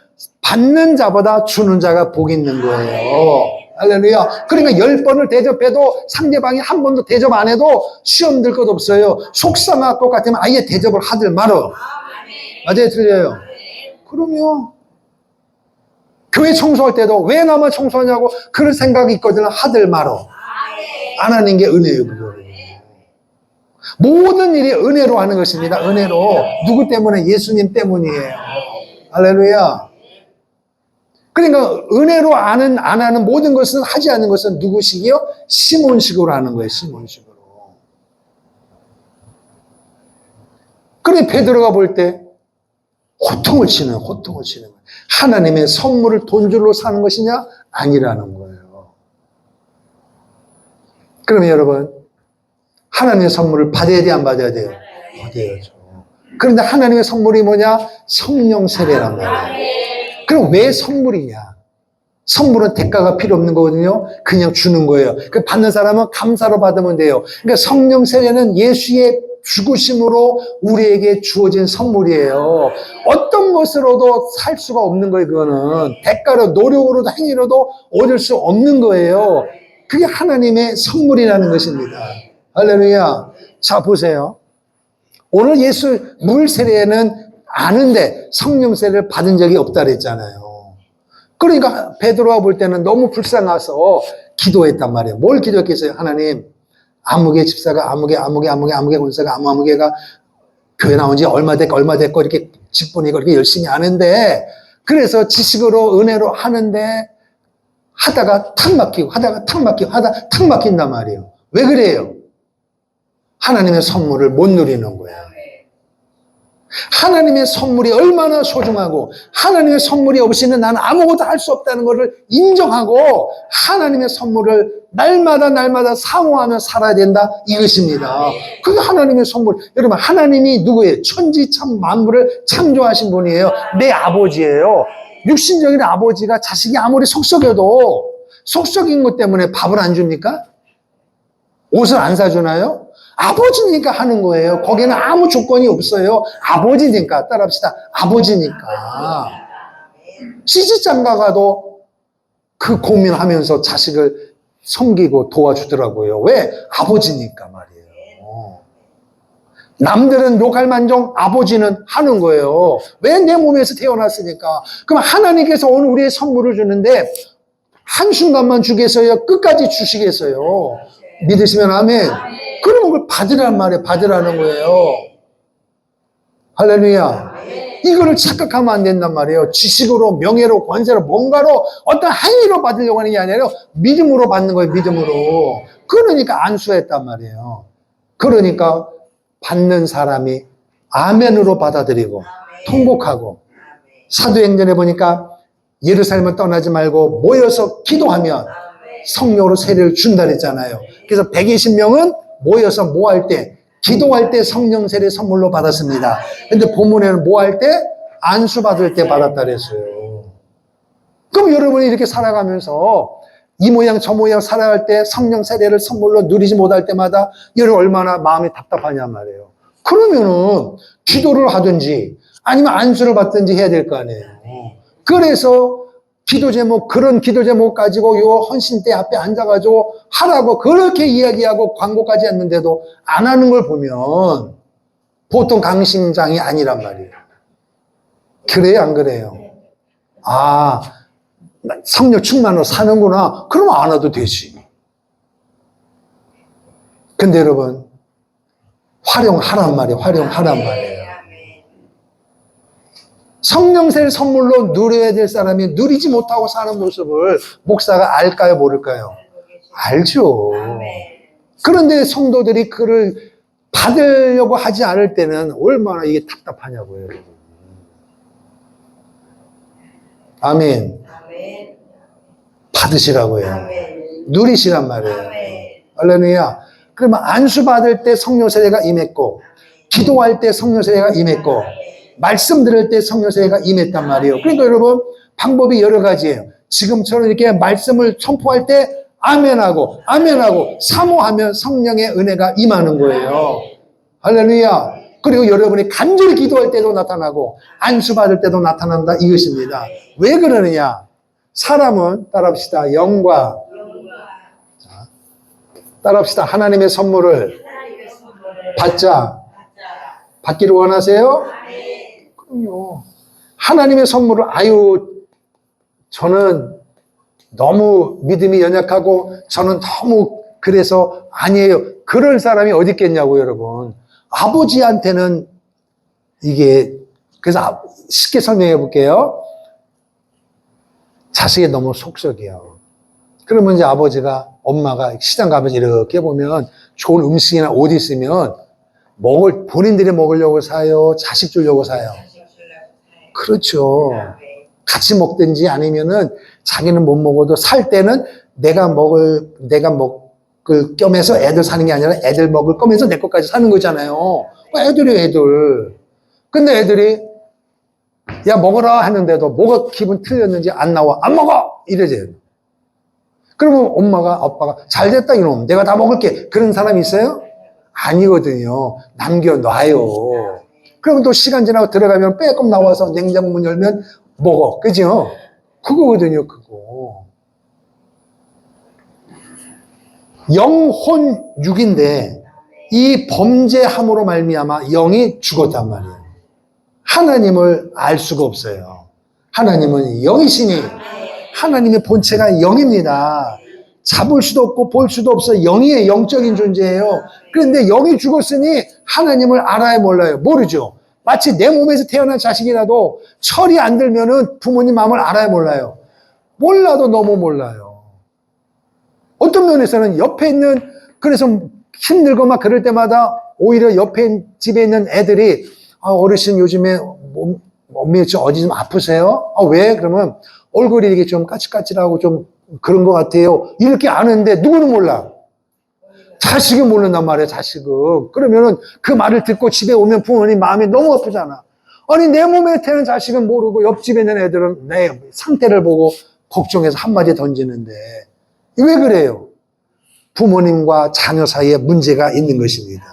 받는 자보다 주는 자가 복이 있는 거예요. 할렐루야. 그러니까 10번을 대접해도 상대방이 한 번도 대접 안 해도 시험 들 것 없어요. 속상할 것 같으면 아예 대접을 하들 말어. 맞아요, 틀려요? 그럼요. 교회 청소할 때도 왜 나만 청소하냐고 그런 생각이 있거든. 하들 말어. 안 하는 게 은혜예요, 그거를. 모든 일이 은혜로 하는 것입니다. 은혜로. 누구 때문에? 예수님 때문이에요. 할렐루야. 그러니까 은혜로 안 하는 모든 것은, 하지 않는 것은 누구식이요? 시몬식으로 하는 거예요. 시몬식으로. 그래 베드로가 볼 때 호통을 치는 거예요. 하나님의 선물을 돈줄로 사는 것이냐? 아니라는 거예요. 그러면 여러분, 하나님의 선물을 받아야 돼, 안 받아야 돼요? 받아야죠. 그런데 하나님의 선물이 뭐냐? 성령 세례란 말이에요. 그럼 왜 선물이냐? 선물은 대가가 필요 없는 거거든요. 그냥 주는 거예요. 그 받는 사람은 감사로 받으면 돼요. 그러니까 성령 세례는 예수의 죽으심으로 우리에게 주어진 선물이에요. 어떤 것으로도 살 수가 없는 거예요. 그거는 대가로, 노력으로도 행위로도 얻을 수 없는 거예요. 그게 하나님의 선물이라는 것입니다. 할렐루야. 자, 보세요. 오늘 예수 물 세례는 아는데 성령 세례를 받은 적이 없다 그랬잖아요. 그러니까 베드로가 볼 때는 너무 불쌍해서 기도했단 말이에요. 뭘 기도했겠어요? 하나님, 아무개 집사가 아무개 권사가 아무개가 교회 나온 지 얼마 됐고 이렇게 직분이고 이렇게 열심히 하는데, 그래서 지식으로 은혜로 하는데 하다가 탁 막힌단 말이에요. 왜 그래요? 하나님의 선물을 못 누리는 거예요. 하나님의 선물이 얼마나 소중하고 하나님의 선물이 없이는 나는 아무것도 할 수 없다는 것을 인정하고 하나님의 선물을 날마다 사모하며 살아야 된다, 이것입니다. 그게 하나님의 선물. 여러분, 하나님이 누구예요? 천지참 만물을 창조하신 분이에요. 내 아버지예요. 육신적인 아버지가 자식이 아무리 속썩여도 속썩인 것 때문에 밥을 안 줍니까? 옷을 안 사주나요? 아버지니까 하는 거예요. 거기는 아무 조건이 없어요. 아버지니까. 따라합시다. 아버지니까. 시집장가 가도 그 고민하면서 자식을 섬기고 도와주더라고요. 왜? 아버지니까 말이에요. 남들은 욕할 만정 아버지는 하는 거예요. 왜? 내 몸에서 태어났으니까. 그럼 하나님께서 오늘 우리의 선물을 주는데 한순간만 주겠어요? 끝까지 주시겠어요? 믿으시면 아멘. 그러면 그걸 받으란 말이에요. 받으라는 거예요. 할렐루야. 이거를 착각하면 안 된단 말이에요. 지식으로, 명예로, 권세로, 뭔가로, 어떤 행위로 받으려고 하는 게 아니라 믿음으로 받는 거예요. 믿음으로. 그러니까 안수했단 말이에요. 그러니까 받는 사람이 아멘으로 받아들이고 통곡하고, 사도행전에 보니까 예루살렘을 떠나지 말고 모여서 기도하면 성령으로 세례를 준다 그랬잖아요. 그래서 120명은 모여서 뭐 할 때? 기도할 때 성령 세례 선물로 받았습니다. 근데 본문에는 뭐 할 때? 안수 받을 때 받았다 그랬어요. 그럼 여러분이 이렇게 살아가면서 이 모양 저 모양 살아갈 때 성령 세례를 선물로 누리지 못할 때마다 여러분 얼마나 마음이 답답하냔 말이에요. 그러면은 기도를 하든지 아니면 안수를 받든지 해야 될 거 아니에요. 그래서 기도 제목, 그런 기도 제목 가지고 요 헌신대 앞에 앉아가지고 하라고 그렇게 이야기하고 광고까지 했는데도 안 하는 걸 보면 보통 강심장이 아니란 말이에요. 그래요, 안 그래요? 아, 성령 충만으로 사는구나. 그러면 안 와도 되지. 근데 여러분, 활용하란 말이에요. 활용하란 말이에요. 성령세를 선물로 누려야 될 사람이 누리지 못하고 사는 모습을 목사가 알까요, 모를까요? 알죠. 그런데 성도들이 그를 받으려고 하지 않을 때는 얼마나 이게 답답하냐고요. 아멘. 받으시라고요. 누리시란 말이에요. 할렐루야. 그러면 안수 받을 때 성령 세례가 임했고, 기도할 때 성령 세례가 임했고, 말씀 들을 때 성령 세례가 임했단 말이에요. 그러니까 여러분, 방법이 여러 가지예요. 지금처럼 이렇게 말씀을 선포할 때 아멘하고 사모하면 성령의 은혜가 임하는 거예요. 할렐루야. 그리고 여러분이 간절히 기도할 때도 나타나고 안수 받을 때도 나타난다, 이것입니다. 왜 그러느냐? 사람은, 따라합시다, 영과, 자, 따라합시다, 하나님의 선물을 받기를 원하세요? 그럼요. 하나님의 선물을, 저는 너무 믿음이 연약하고 저는 너무 그래서 아니에요. 그럴 사람이 어디 있겠냐고 여러분. 아버지한테는 이게 그래서 쉽게 설명해 볼게요. 자식이 너무 속썩이요. 그러면 이제 아버지가 엄마가 시장 가면 이렇게 보면 좋은 음식이나 옷 있으면 본인들이 먹으려고 사요? 자식 주려고 사요? 그렇죠. 같이 먹든지 아니면은 자기는 못 먹어도 살 때는 내가 먹을 겸해서 애들 사는 게 아니라 애들 먹을 거면서 내 것까지 사는 거잖아요. 애들. 근데 애들이 야 먹어라 했는데도 뭐가 기분 틀렸는지 안 나와. 안 먹어! 이러지. 그러면 엄마가 아빠가 잘 됐다 이놈 내가 다 먹을게. 그런 사람이 있어요? 아니거든요. 남겨놔요. 그러면 또 시간 지나고 들어가면 빼꼼 나와서 냉장고 문 열면 먹어. 그죠? 그거거든요. 그거. 영혼 육인데 이 범죄함으로 말미암아 영이 죽었단 말이에요. 하나님을 알 수가 없어요. 하나님은 영이시니 하나님의 본체가 영입니다. 잡을 수도 없고 볼 수도 없어요. 영이에요. 영적인 존재예요. 그런데 영이 죽었으니 하나님을 알아야 몰라요. 모르죠. 마치 내 몸에서 태어난 자식이라도 철이 안 들면은 부모님 마음을 알아야 몰라요. 몰라도 너무 몰라요. 어떤 면에서는 옆에 있는 그래서 힘들고 막 그럴 때마다 오히려 옆에 집에 있는 애들이 어르신 요즘에 몸이 좀 어디 좀 아프세요? 왜? 그러면 얼굴이 이게 좀 까칠까칠하고 좀 그런 것 같아요. 이렇게 아는데 누구는 몰라. 자식이 모른단 말이에요. 자식은. 그러면은 그 말을 듣고 집에 오면 부모님 마음이 너무 아프잖아. 아니 내 몸에 태어난 자식은 모르고 옆집에 있는 애들은 내 상태를 보고 걱정해서 한마디 던지는데 왜 그래요? 부모님과 자녀 사이에 문제가 있는 것입니다.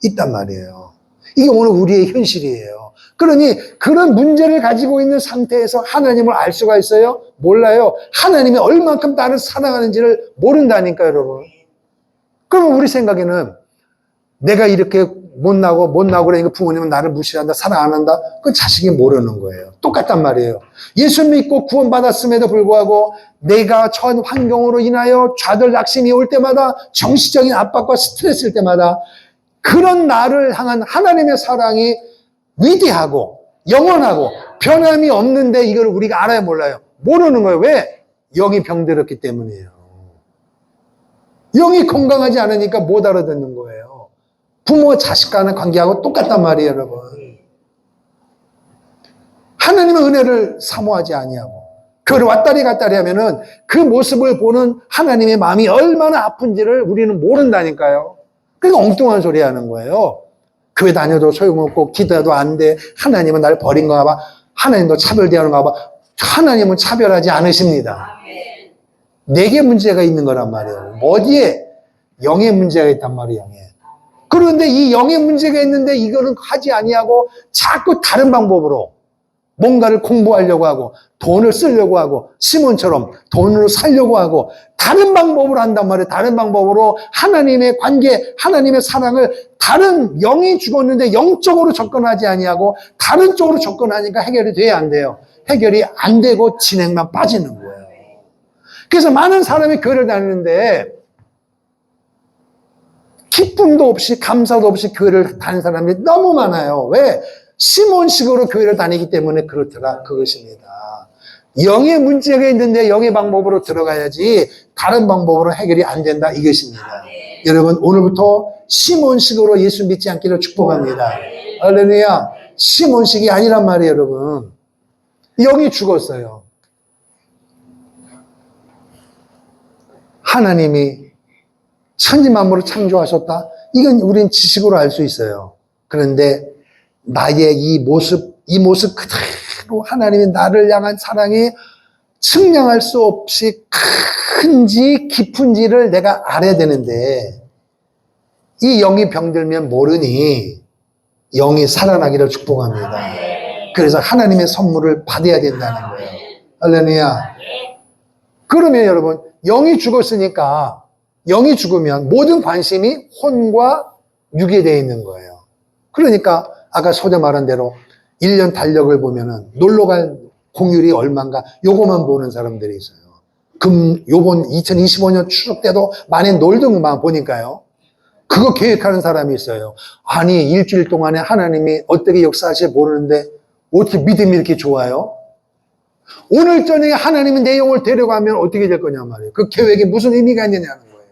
있단 말이에요. 이게 오늘 우리의 현실이에요. 그러니 그런 문제를 가지고 있는 상태에서 하나님을 알 수가 있어요? 몰라요. 하나님이 얼만큼 나를 사랑하는지를 모른다니까 여러분. 그러면 우리 생각에는 내가 이렇게 못나고 그러니까 부모님은 나를 무시한다, 사랑 안 한다. 그건 자식이 모르는 거예요. 똑같단 말이에요. 예수 믿고 구원받았음에도 불구하고 내가 처한 환경으로 인하여 좌절 낙심이 올 때마다 정신적인 압박과 스트레스일 때마다 그런 나를 향한 하나님의 사랑이 위대하고 영원하고 변함이 없는데 이걸 우리가 알아야 몰라요. 모르는 거예요. 왜? 영이 병들었기 때문이에요. 영이 건강하지 않으니까 못 알아듣는 거예요. 부모 자식 간의 관계하고 똑같단 말이에요, 여러분. 하나님의 은혜를 사모하지 아니하고 그걸 왔다리 갔다리 하면은 그 모습을 보는 하나님의 마음이 얼마나 아픈지를 우리는 모른다니까요. 그래서 엉뚱한 소리 하는 거예요. 교회 다녀도 소용없고 기도해도 안 돼. 하나님은 날 버린 건가 봐. 하나님도 차별대하는가 봐. 하나님은 차별하지 않으십니다. 내게 문제가 있는 거란 말이에요. 어디에? 영의 문제가 있단 말이에요. 영에. 그런데 이 영의 문제가 있는데 이거는 하지 아니하고 자꾸 다른 방법으로 뭔가를 공부하려고 하고 돈을 쓰려고 하고 시몬처럼 돈으로 살려고 하고 다른 방법으로 한단 말이에요. 다른 방법으로 하나님의 관계, 하나님의 사랑을 다른 영이 죽었는데 영적으로 접근하지 아니하고 다른 쪽으로 접근하니까 해결이 돼야 안 돼요. 해결이 안 되고 진행만 빠지는 거예요. 그래서 많은 사람이 교회를 다니는데 기쁨도 없이 감사도 없이 교회를 다니는 사람이 너무 많아요. 왜? 시몬식으로 교회를 다니기 때문에 그렇더라. 그것입니다. 영의 문제가 있는데 영의 방법으로 들어가야지 다른 방법으로 해결이 안 된다. 이것입니다. 여러분 오늘부터 시몬식으로 예수 믿지 않기를 축복합니다. 할렐루야. 시몬식이 아니란 말이에요. 여러분. 영이 죽었어요. 하나님이 천지만물을 창조하셨다. 이건 우리는 지식으로 알 수 있어요. 그런데 나의 이 모습 그대로 하나님이 나를 향한 사랑이 측량할 수 없이 큰지 깊은지를 내가 알아야 되는데 이 영이 병들면 모르니 영이 살아나기를 축복합니다. 그래서 하나님의 선물을 받아야 된다는 거예요. 할렐루야. 그러면 여러분 영이 죽었으니까 영이 죽으면 모든 관심이 혼과 육에 되어 있는 거예요. 그러니까 아까 소재 말한 대로 1년 달력을 보면은 놀러 갈 공휴일이 얼마인가 요거만 보는 사람들이 있어요. 요번 2025년 추석 때도 많이 놀던 것만 보니까요. 그거 계획하는 사람이 있어요. 아니 일주일 동안에 하나님이 어떻게 역사하실지 모르는데 어떻게 믿음이 이렇게 좋아요? 오늘 저녁에 하나님이 내 영을 데려가면 어떻게 될 거냐 말이에요. 그 계획에 무슨 의미가 있느냐는 거예요.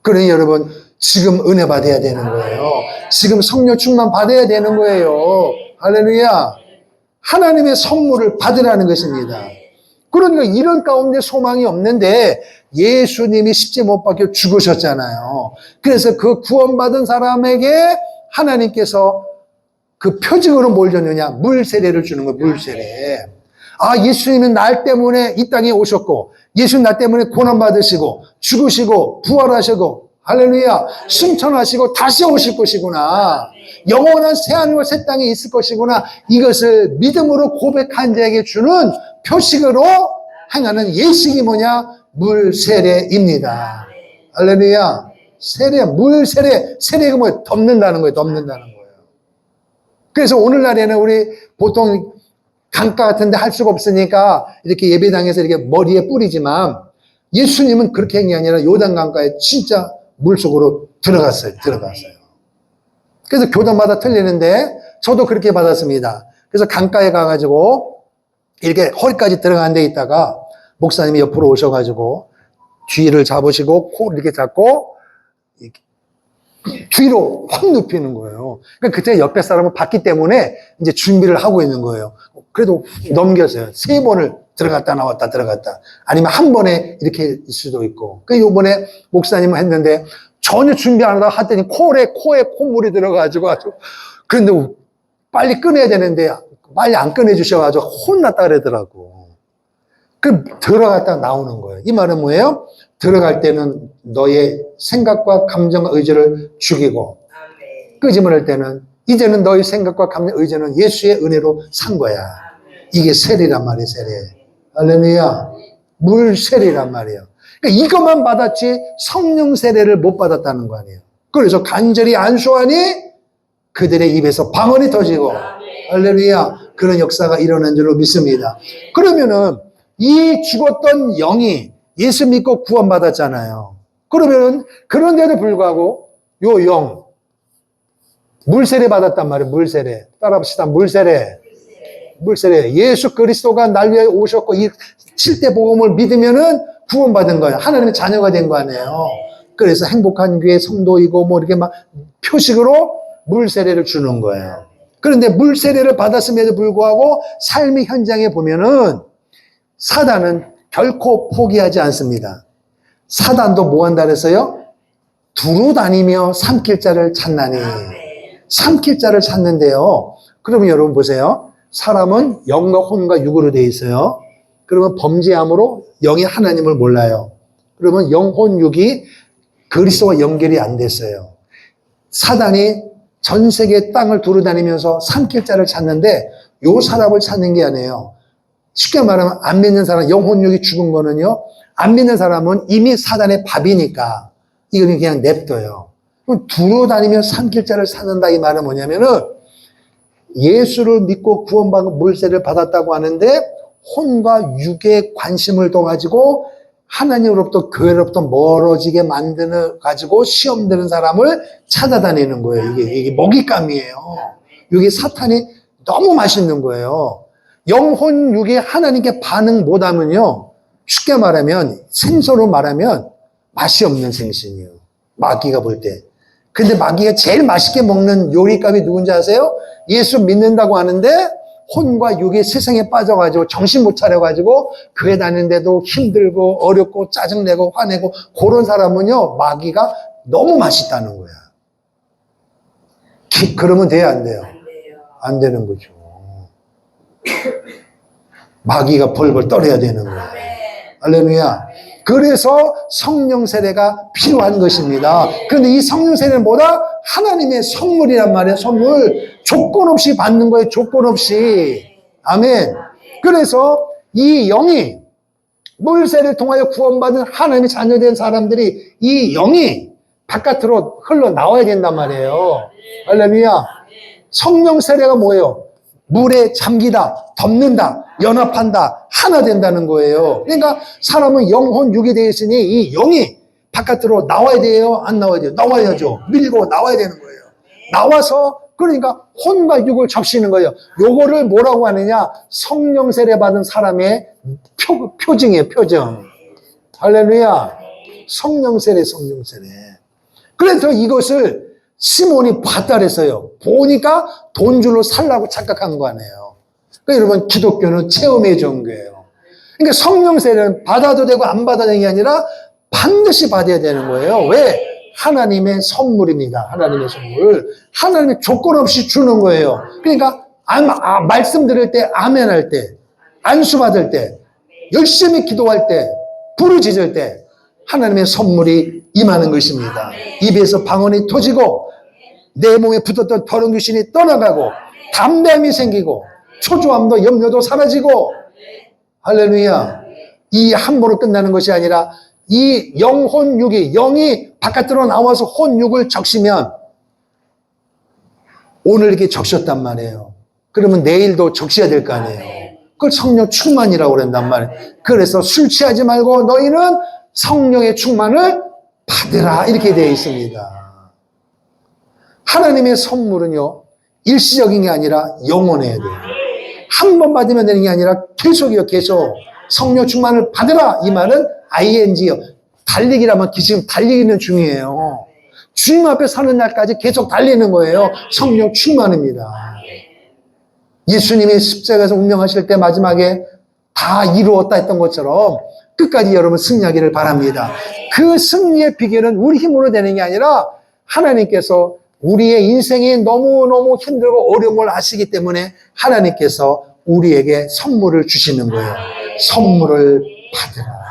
그러니 여러분 지금 은혜 받아야 되는 거예요. 지금 성령 충만 받아야 되는 거예요. 할렐루야. 하나님의 선물을 받으라는 것입니다. 그러니까 이런 가운데 소망이 없는데 예수님이 십자가에 못 박혀 죽으셨잖아요. 그래서 그 구원받은 사람에게 하나님께서 그 표징으로 뭘 줬느냐? 물세례를 주는 거예요. 물세례. 아, 예수님은 날 때문에 이 땅에 오셨고 예수님 날 때문에 고난받으시고 죽으시고 부활하시고 할렐루야 승천하시고 다시 오실 것이구나. 영원한 새하늘과 새 땅에 있을 것이구나. 이것을 믿음으로 고백한 자에게 주는 표식으로 행하는 예식이 뭐냐? 물세례입니다. 할렐루야. 세례, 물세례. 세례가 뭐예요? 덮는다는 거예요. 덮는다는 거예요. 그래서 오늘날에는 우리 보통 강가 같은 데 할 수가 없으니까 이렇게 예배당에서 이렇게 머리에 뿌리지만 예수님은 그렇게 한 게 아니라 요단강가에 진짜 물속으로 들어갔어요. 그래서 교단마다 틀리는데 저도 그렇게 받았습니다. 그래서 강가에 가가지고 이렇게 허리까지 들어간 데 있다가 목사님이 옆으로 오셔가지고 뒤를 잡으시고 코를 이렇게 잡고 이렇게 뒤로 확 눕히는 거예요. 그러니까 그때 옆에 사람은 봤기 때문에 이제 준비를 하고 있는 거예요. 그래도 넘겼어요. 3번을 들어갔다 나왔다 들어갔다. 아니면 한 번에 이렇게 일 수도 있고. 그 요번에 목사님은 했는데 전혀 준비 안 하다가 하더니 코에 콧물이 들어가지고 아주. 그런데 빨리 꺼내야 되는데 빨리 안 꺼내주셔가지고 혼났다 그러더라고. 그 들어갔다 나오는 거예요. 이 말은 뭐예요? 들어갈 때는 너의 생각과 감정과 의지를 죽이고 끄집어낼 때는 이제는 너의 생각과 감정, 의지는 예수의 은혜로 산 거야. 이게 세례란 말이에요. 세례. 할렐루야. 물 세례란 말이에요. 그러니까 이것만 받았지 성령 세례를 못 받았다는 거 아니에요. 그래서 간절히 안수하니 그들의 입에서 방언이 터지고 할렐루야. 그런 역사가 일어난 줄로 믿습니다. 그러면은 이 죽었던 영이 예수 믿고 구원받았잖아요. 그러면은 그런데도 불구하고 요 영 물세례 받았단 말이에요. 물세례. 따라합시다. 물세례. 예수 그리스도가 날 위해 오셨고 이 7대 복음을 믿으면은 구원받은 거예요. 하나님의 자녀가 된 거 아니에요. 그래서 행복한 교회 성도이고 뭐 이렇게 막 표식으로 물세례를 주는 거예요. 그런데 물세례를 받았음에도 불구하고 삶의 현장에 보면은 사단은 결코 포기하지 않습니다. 사단도 뭐 한다 그랬어요? 두루 다니며 삼킬 자를 찾나니. 삼킬 자를 찾는데요. 그러면 여러분 보세요. 사람은 영과 혼과 육으로 되어 있어요. 그러면 범죄함으로 영이 하나님을 몰라요. 그러면 영, 혼, 육이 그리스도와 연결이 안 됐어요. 사단이 전 세계 땅을 두루 다니면서 삼킬 자를 찾는데 요 사람을 찾는 게 아니에요. 쉽게 말하면 안 믿는 사람, 영혼육이 죽은 거는요. 안 믿는 사람은 이미 사단의 밥이니까 이거는 그냥 냅둬요. 그럼 두루 다니며 삼킬 자를 찾는다 이 말은 뭐냐면은 예수를 믿고 구원받고 물세를 받았다고 하는데 혼과 육의 관심을 둬가지고 하나님으로부터 교회로부터 멀어지게 만드는 가지고 시험 드는 사람을 찾아다니는 거예요. 이게 먹잇감이에요. 이게 사탄이 너무 맛있는 거예요. 영혼 육이 하나님께 반응 못하면요. 쉽게 말하면 생선으로 말하면 맛이 없는 생선이에요. 마귀가 볼 때. 근데 마귀가 제일 맛있게 먹는 요리감이 누군지 아세요? 예수 믿는다고 하는데 혼과 육이 세상에 빠져가지고 정신 못 차려가지고 교회 다니는데도 힘들고 어렵고 짜증내고 화내고 그런 사람은요 마귀가 너무 맛있다는 거야. 그러면 돼요 안 돼요? 안 되는 거죠. 마귀가 벌벌 떨어야 되는 거야. 할렐루야. 그래서 성령 세례가 필요한 것입니다. 그런데 이 성령 세례는 뭐다? 하나님의 선물이란 말이에요. 선물. 조건 없이 받는 거예요. 조건 없이. 아멘. 그래서 이 영이 물세를 통하여 구원받은 하나님의 자녀된 사람들이 이 영이 바깥으로 흘러나와야 된단 말이에요. 할렐루야. 성령 세례가 뭐예요? 물에 잠기다, 덮는다, 연합한다, 하나 된다는 거예요. 그러니까 사람은 영혼, 육이 되어 있으니 이 영이 바깥으로 나와야 돼요? 안 나와야 돼요? 나와야죠. 밀고 나와야 되는 거예요. 나와서 그러니까 혼과 육을 적시는 거예요. 요거를 뭐라고 하느냐? 성령 세례 받은 사람의 표징이에요, 표정. 할렐루야. 성령 세례, 성령 세례. 그래서 이것을 시몬이 봤다 그랬어요. 보니까 돈줄로 살라고 착각한 거 아니에요. 그러니까 여러분, 기독교는 체험해 준 거예요. 그러니까 성령 세례는 받아도 되고 안 받아도 되는 게 아니라 반드시 받아야 되는 거예요. 왜? 하나님의 선물입니다. 하나님의 선물. 하나님의 조건 없이 주는 거예요. 그러니까 말씀 들을 때, 아멘 할 때, 안수 받을 때, 열심히 기도할 때, 부르짖을 때 하나님의 선물이 임하는 것입니다. 입에서 방언이 터지고 내 몸에 붙었던 더러운 귀신이 떠나가고 담대함이 생기고 초조함도 염려도 사라지고 할렐루야. 이 한 번으로 끝나는 것이 아니라 이 영혼육이 영이 바깥으로 나와서 혼육을 적시면 오늘 이렇게 적셨단 말이에요. 그러면 내일도 적셔야 될 거 아니에요. 그걸 성령 충만이라고 그런단 말이에요. 그래서 술 취하지 말고 너희는 성령의 충만을 받으라 이렇게 되어 있습니다. 하나님의 선물은요 일시적인 게 아니라 영원해야 돼요. 한 번 받으면 되는 게 아니라 계속이요. 계속 성령 충만을 받으라 이 말은 ing요. 달리기라면 지금 달리기는 중이에요. 주님 앞에 서는 날까지 계속 달리는 거예요. 성령 충만입니다. 예수님이 십자가에서 운명하실 때 마지막에 다 이루었다 했던 것처럼 끝까지 여러분 승리하기를 바랍니다. 그 승리의 비결은 우리 힘으로 되는 게 아니라 하나님께서 우리의 인생이 너무너무 힘들고 어려움을 아시기 때문에 하나님께서 우리에게 선물을 주시는 거예요. 선물을 받으라.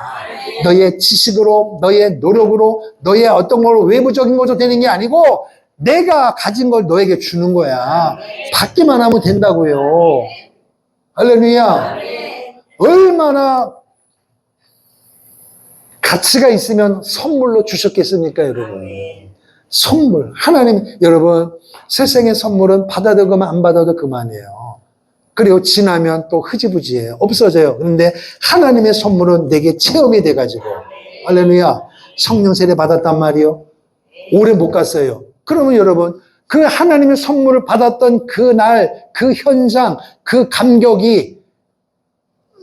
너의 지식으로, 너의 노력으로, 너의 어떤 걸로 외부적인 것으로 되는 게 아니고 내가 가진 걸 너에게 주는 거야. 받기만 하면 된다고요. 할렐루야. 얼마나 가치가 있으면 선물로 주셨겠습니까, 여러분? 선물. 하나님, 여러분, 세상의 선물은 받아도 그만, 안 받아도 그만이에요. 그리고 지나면 또 흐지부지해요. 없어져요. 그런데 하나님의 선물은 내게 체험이 돼가지고, 할렐루야. 성령 세례 받았단 말이요. 오래 못 갔어요. 그러면 여러분, 그 하나님의 선물을 받았던 그 날, 그 현상, 그 감격이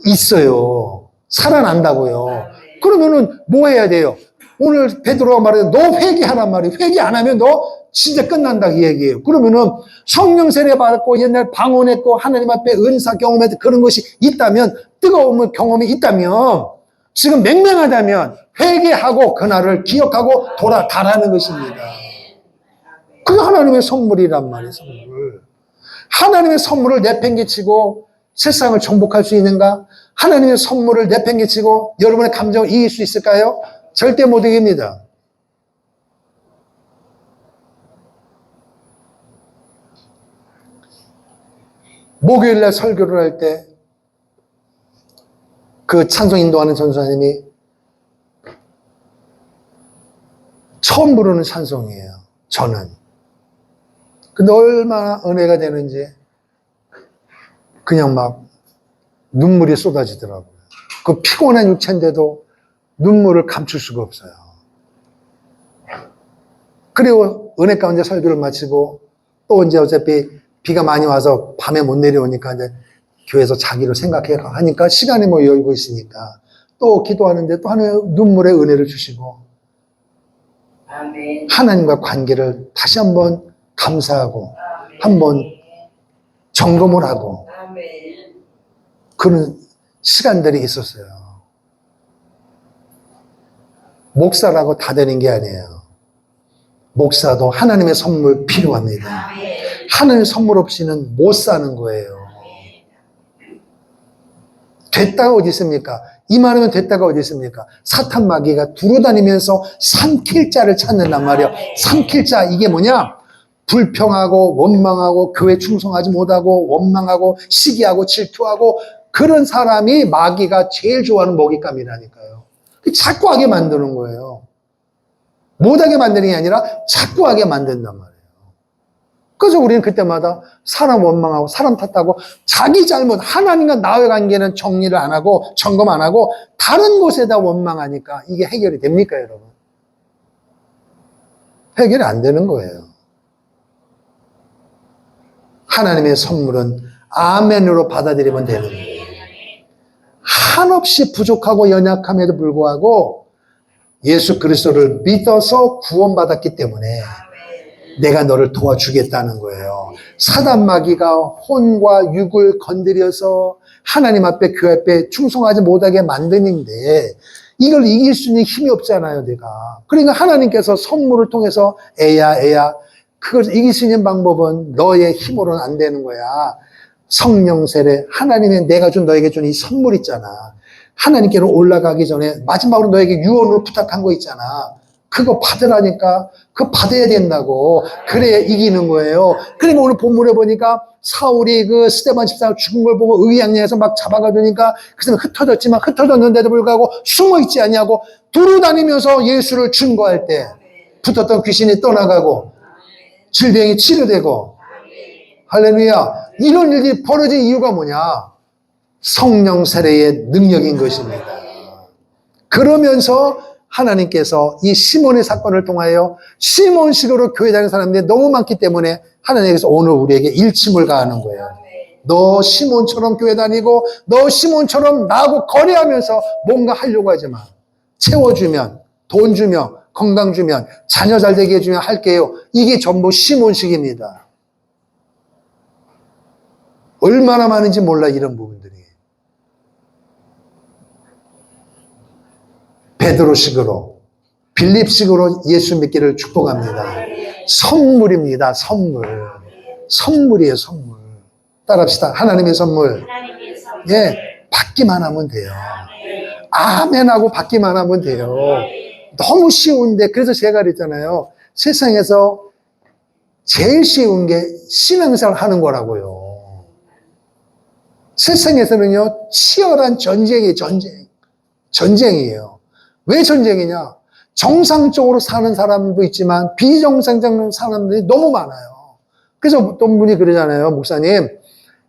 있어요. 살아난다고요. 그러면은 뭐 해야 돼요? 오늘 베드로가 말해요. 너 회개하란 말이에요. 회개 안 하면 너 진짜 끝난다 이 얘기예요. 그러면은 성령 세례 받았고 옛날 방언했고 하나님 앞에 은사 경험했고 그런 것이 있다면 뜨거운 경험이 있다면 지금 맹맹하다면 회개하고 그날을 기억하고 돌아가라는 것입니다. 그게 하나님의 선물이란 말이에요. 선물. 하나님의 선물을 내팽개치고 세상을 정복할 수 있는가? 하나님의 선물을 내팽개치고 여러분의 감정을 이길 수 있을까요? 절대 못 이깁니다. 목요일날 설교를 할 때 그 찬송 인도하는 전사님이 처음 부르는 찬송이에요. 저는. 근데 얼마나 은혜가 되는지 그냥 막 눈물이 쏟아지더라고요. 그 피곤한 육체인데도 눈물을 감출 수가 없어요. 그리고 은혜 가운데 설교를 마치고 또 이제 어차피 비가 많이 와서 밤에 못 내려오니까 이제 교회에서 자기를 생각하니까 시간이 뭐 여유고 있으니까 또 기도하는데 또 하나님 눈물의 은혜를 주시고 아멘. 하나님과 관계를 다시 한번 감사하고 한번 점검을 하고 아멘. 그런 시간들이 있었어요. 목사라고 다 되는 게 아니에요. 목사도 하나님의 선물 필요합니다. 하나님의 선물 없이는 못 사는 거예요. 됐다가 어디 있습니까? 이만하면 됐다가 어디 있습니까? 사탄 마귀가 두루다니면서 삼킬 자를 찾는단 말이에요. 삼킬 자 이게 뭐냐? 불평하고 원망하고 교회 충성하지 못하고 원망하고 시기하고 질투하고 그런 사람이 마귀가 제일 좋아하는 먹잇감이라니까요. 자꾸 하게 만드는 거예요. 못하게 만드는 게 아니라 자꾸 하게 만든단 말이에요. 그래서 우리는 그때마다 사람 원망하고 사람 탓하고 자기 잘못, 하나님과 나의 관계는 정리를 안 하고 점검 안 하고 다른 곳에다 원망하니까 이게 해결이 됩니까, 여러분? 해결이 안 되는 거예요. 하나님의 선물은 아멘으로 받아들이면 되는 거예요. 한없이 부족하고 연약함에도 불구하고 예수 그리스도를 믿어서 구원받았기 때문에 내가 너를 도와주겠다는 거예요. 사단 마귀가 혼과 육을 건드려서 하나님 앞에 교회 앞에 충성하지 못하게 만드는데 이걸 이길 수 있는 힘이 없잖아요, 내가. 그러니까 하나님께서 선물을 통해서 애야 그걸 이길 수 있는 방법은 너의 힘으로는 안 되는 거야. 성령 세례, 하나님의 내가 준 너에게 준 이 선물 있잖아. 하나님께로 올라가기 전에 마지막으로 너에게 유언을 부탁한 거 있잖아. 그거 받으라니까. 그거 받아야 된다고. 그래야 이기는 거예요. 그러니까 오늘 본문에 보니까 사울이 그 스데반 집사가 죽은 걸 보고 의양양에서 막 잡아가두니까 그 사람 흩어졌지만 흩어졌는데도 불구하고 숨어있지 않냐고 두루다니면서 예수를 증거할 때 붙었던 귀신이 떠나가고 질병이 치료되고 할렐루야. 이런 일이 벌어진 이유가 뭐냐? 성령 세례의 능력인 것입니다. 그러면서 하나님께서 이 시몬의 사건을 통하여 시몬식으로 교회 다니는 사람들이 너무 많기 때문에 하나님께서 오늘 우리에게 일침을 가하는 거예요. 너 시몬처럼 교회 다니고 너 시몬처럼 나하고 거래하면서 뭔가 하려고 하지 마. 채워주면, 돈 주면, 건강 주면, 자녀 잘 되게 해주면 할게요. 이게 전부 시몬식입니다. 얼마나 많은지 몰라, 이런 부분들이. 베드로식으로, 빌립식으로 예수 믿기를 축복합니다. 선물입니다, 선물. 선물이에요, 선물. 따라합시다. 하나님의 선물. 예, 받기만 하면 돼요. 아멘하고 받기만 하면 돼요. 너무 쉬운데, 그래서 제가 그랬잖아요. 세상에서 제일 쉬운 게 신앙생활 하는 거라고요. 세상에서는요, 치열한 전쟁이에요, 전쟁이에요. 왜 전쟁이냐? 정상적으로 사는 사람도 있지만 비정상적으로 사는 사람들이 너무 많아요. 그래서 어떤 분이 그러잖아요. 목사님,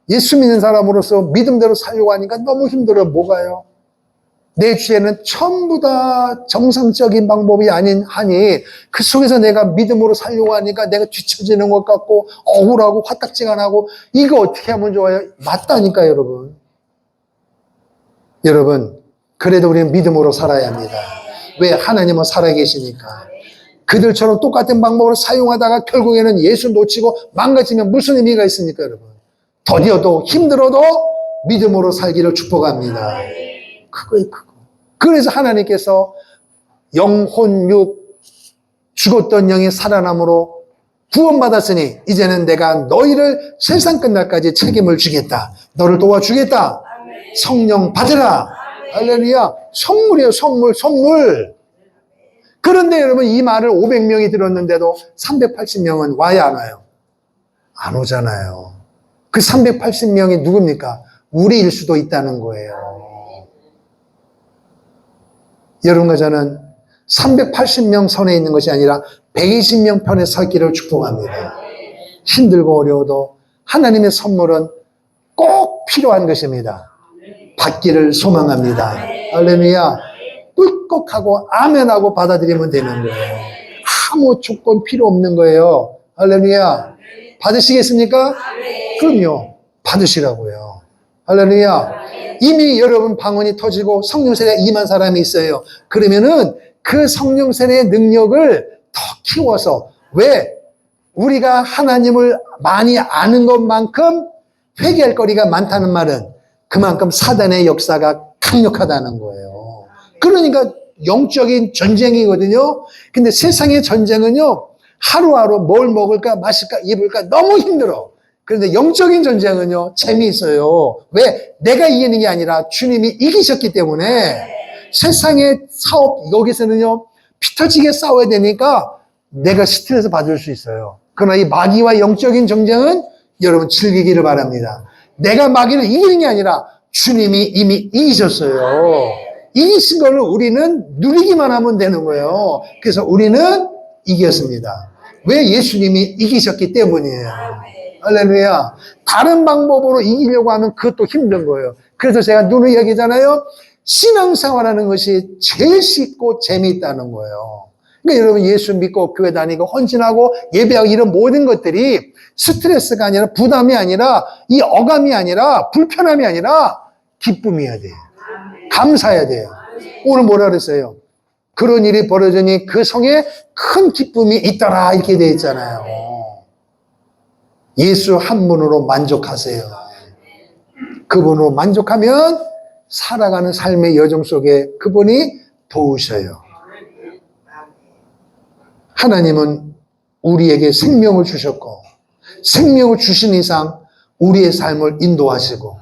예수 믿는 사람으로서 믿음대로 살려고 하니까 너무 힘들어요. 뭐가요? 내 주에는 전부 다 정상적인 방법이 아닌 하니 그 속에서 내가 믿음으로 살려고 하니까 내가 뒤처지는 것 같고 억울하고 화딱지가 나고 이거 어떻게 하면 좋아요? 맞다니까 여러분. 여러분, 그래도 우리는 믿음으로 살아야 합니다. 왜? 하나님은 살아계시니까. 그들처럼 똑같은 방법으로 사용하다가 결국에는 예수 놓치고 망가지면 무슨 의미가 있습니까, 여러분? 더디어도 힘들어도 믿음으로 살기를 축복합니다. 그거예요, 그거. 그래서 하나님께서 영혼 육 죽었던 영이 살아남으로 구원받았으니 이제는 내가 너희를 세상 끝날까지 책임을 주겠다. 너를 도와주겠다. 성령 받으라. 할렐루야. 선물이에요, 선물. 그런데 여러분, 이 말을 500명이 들었는데도 380명은 와야 안 와요? 안 오잖아요. 그 380명이 누굽니까? 우리일 수도 있다는 거예요. 여러분과 저는 380명 선에 있는 것이 아니라 120명 편에 서기를 축복합니다. 힘들고 어려워도 하나님의 선물은 꼭 필요한 것입니다. 받기를 소망합니다. 할렐루야. 꿀꺽하고 아멘하고 받아들이면 되는 거예요. 아무 조건 필요 없는 거예요. 할렐루야. 받으시겠습니까? 그럼요. 받으시라고요. 할렐루야. 이미 여러분 방언이 터지고 성령 세례에 임한 사람이 있어요. 그러면은 그 성령 세례의 능력을 더 키워서, 왜? 우리가 하나님을 많이 아는 것만큼 회개할 거리가 많다는 말은 그만큼 사단의 역사가 강력하다는 거예요. 그러니까 영적인 전쟁이거든요. 근데 세상의 전쟁은요, 하루하루 뭘 먹을까 마실까 입을까 너무 힘들어. 그런데 영적인 전쟁은요, 재미있어요. 왜? 내가 이기는 게 아니라 주님이 이기셨기 때문에. 세상의 사업, 여기서는요, 피 터지게 싸워야 되니까 내가 스트레스 받을 수 있어요. 그러나 이 마귀와 영적인 전쟁은 여러분 즐기기를 바랍니다. 내가 마귀를 이기는 게 아니라 주님이 이미 이기셨어요. 이기신 걸 우리는 누리기만 하면 되는 거예요. 그래서 우리는 이겼습니다. 왜? 예수님이 이기셨기 때문이에요. 할렐루야. 다른 방법으로 이기려고 하면 그것도 힘든 거예요. 그래서 제가 누누이 얘기잖아요. 신앙생활하는 것이 제일 쉽고 재미있다는 거예요. 그러니까 여러분 예수 믿고 교회 다니고 헌신하고 예배하고 이런 모든 것들이 스트레스가 아니라 부담이 아니라 이 어감이 아니라 불편함이 아니라 기쁨이어야 돼요. 감사해야 돼요. 오늘 뭐라 그랬어요? 그런 일이 벌어지니 그 성에 큰 기쁨이 있더라 이렇게 되어 있잖아요. 예수 한 분으로 만족하세요. 그분으로 만족하면 살아가는 삶의 여정 속에 그분이 도우셔요. 하나님은 우리에게 생명을 주셨고 생명을 주신 이상 우리의 삶을 인도하시고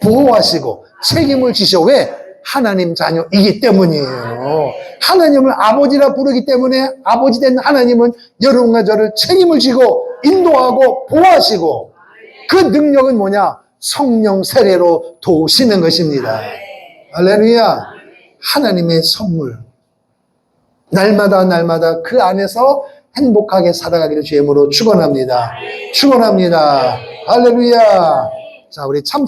보호하시고 책임을 지셔. 왜? 하나님 자녀이기 때문이에요. 하나님을 아버지라 부르기 때문에 아버지 된 하나님은 여러분과 저를 책임을 지고 인도하고 보호하시고 그 능력은 뭐냐? 성령 세례로 도우시는 것입니다. 할렐루야. 하나님의 선물. 날마다 날마다 그 안에서 행복하게 살아가기를 주의 이름으로 축원합니다. 축원합니다. 할렐루야. 자, 우리 참참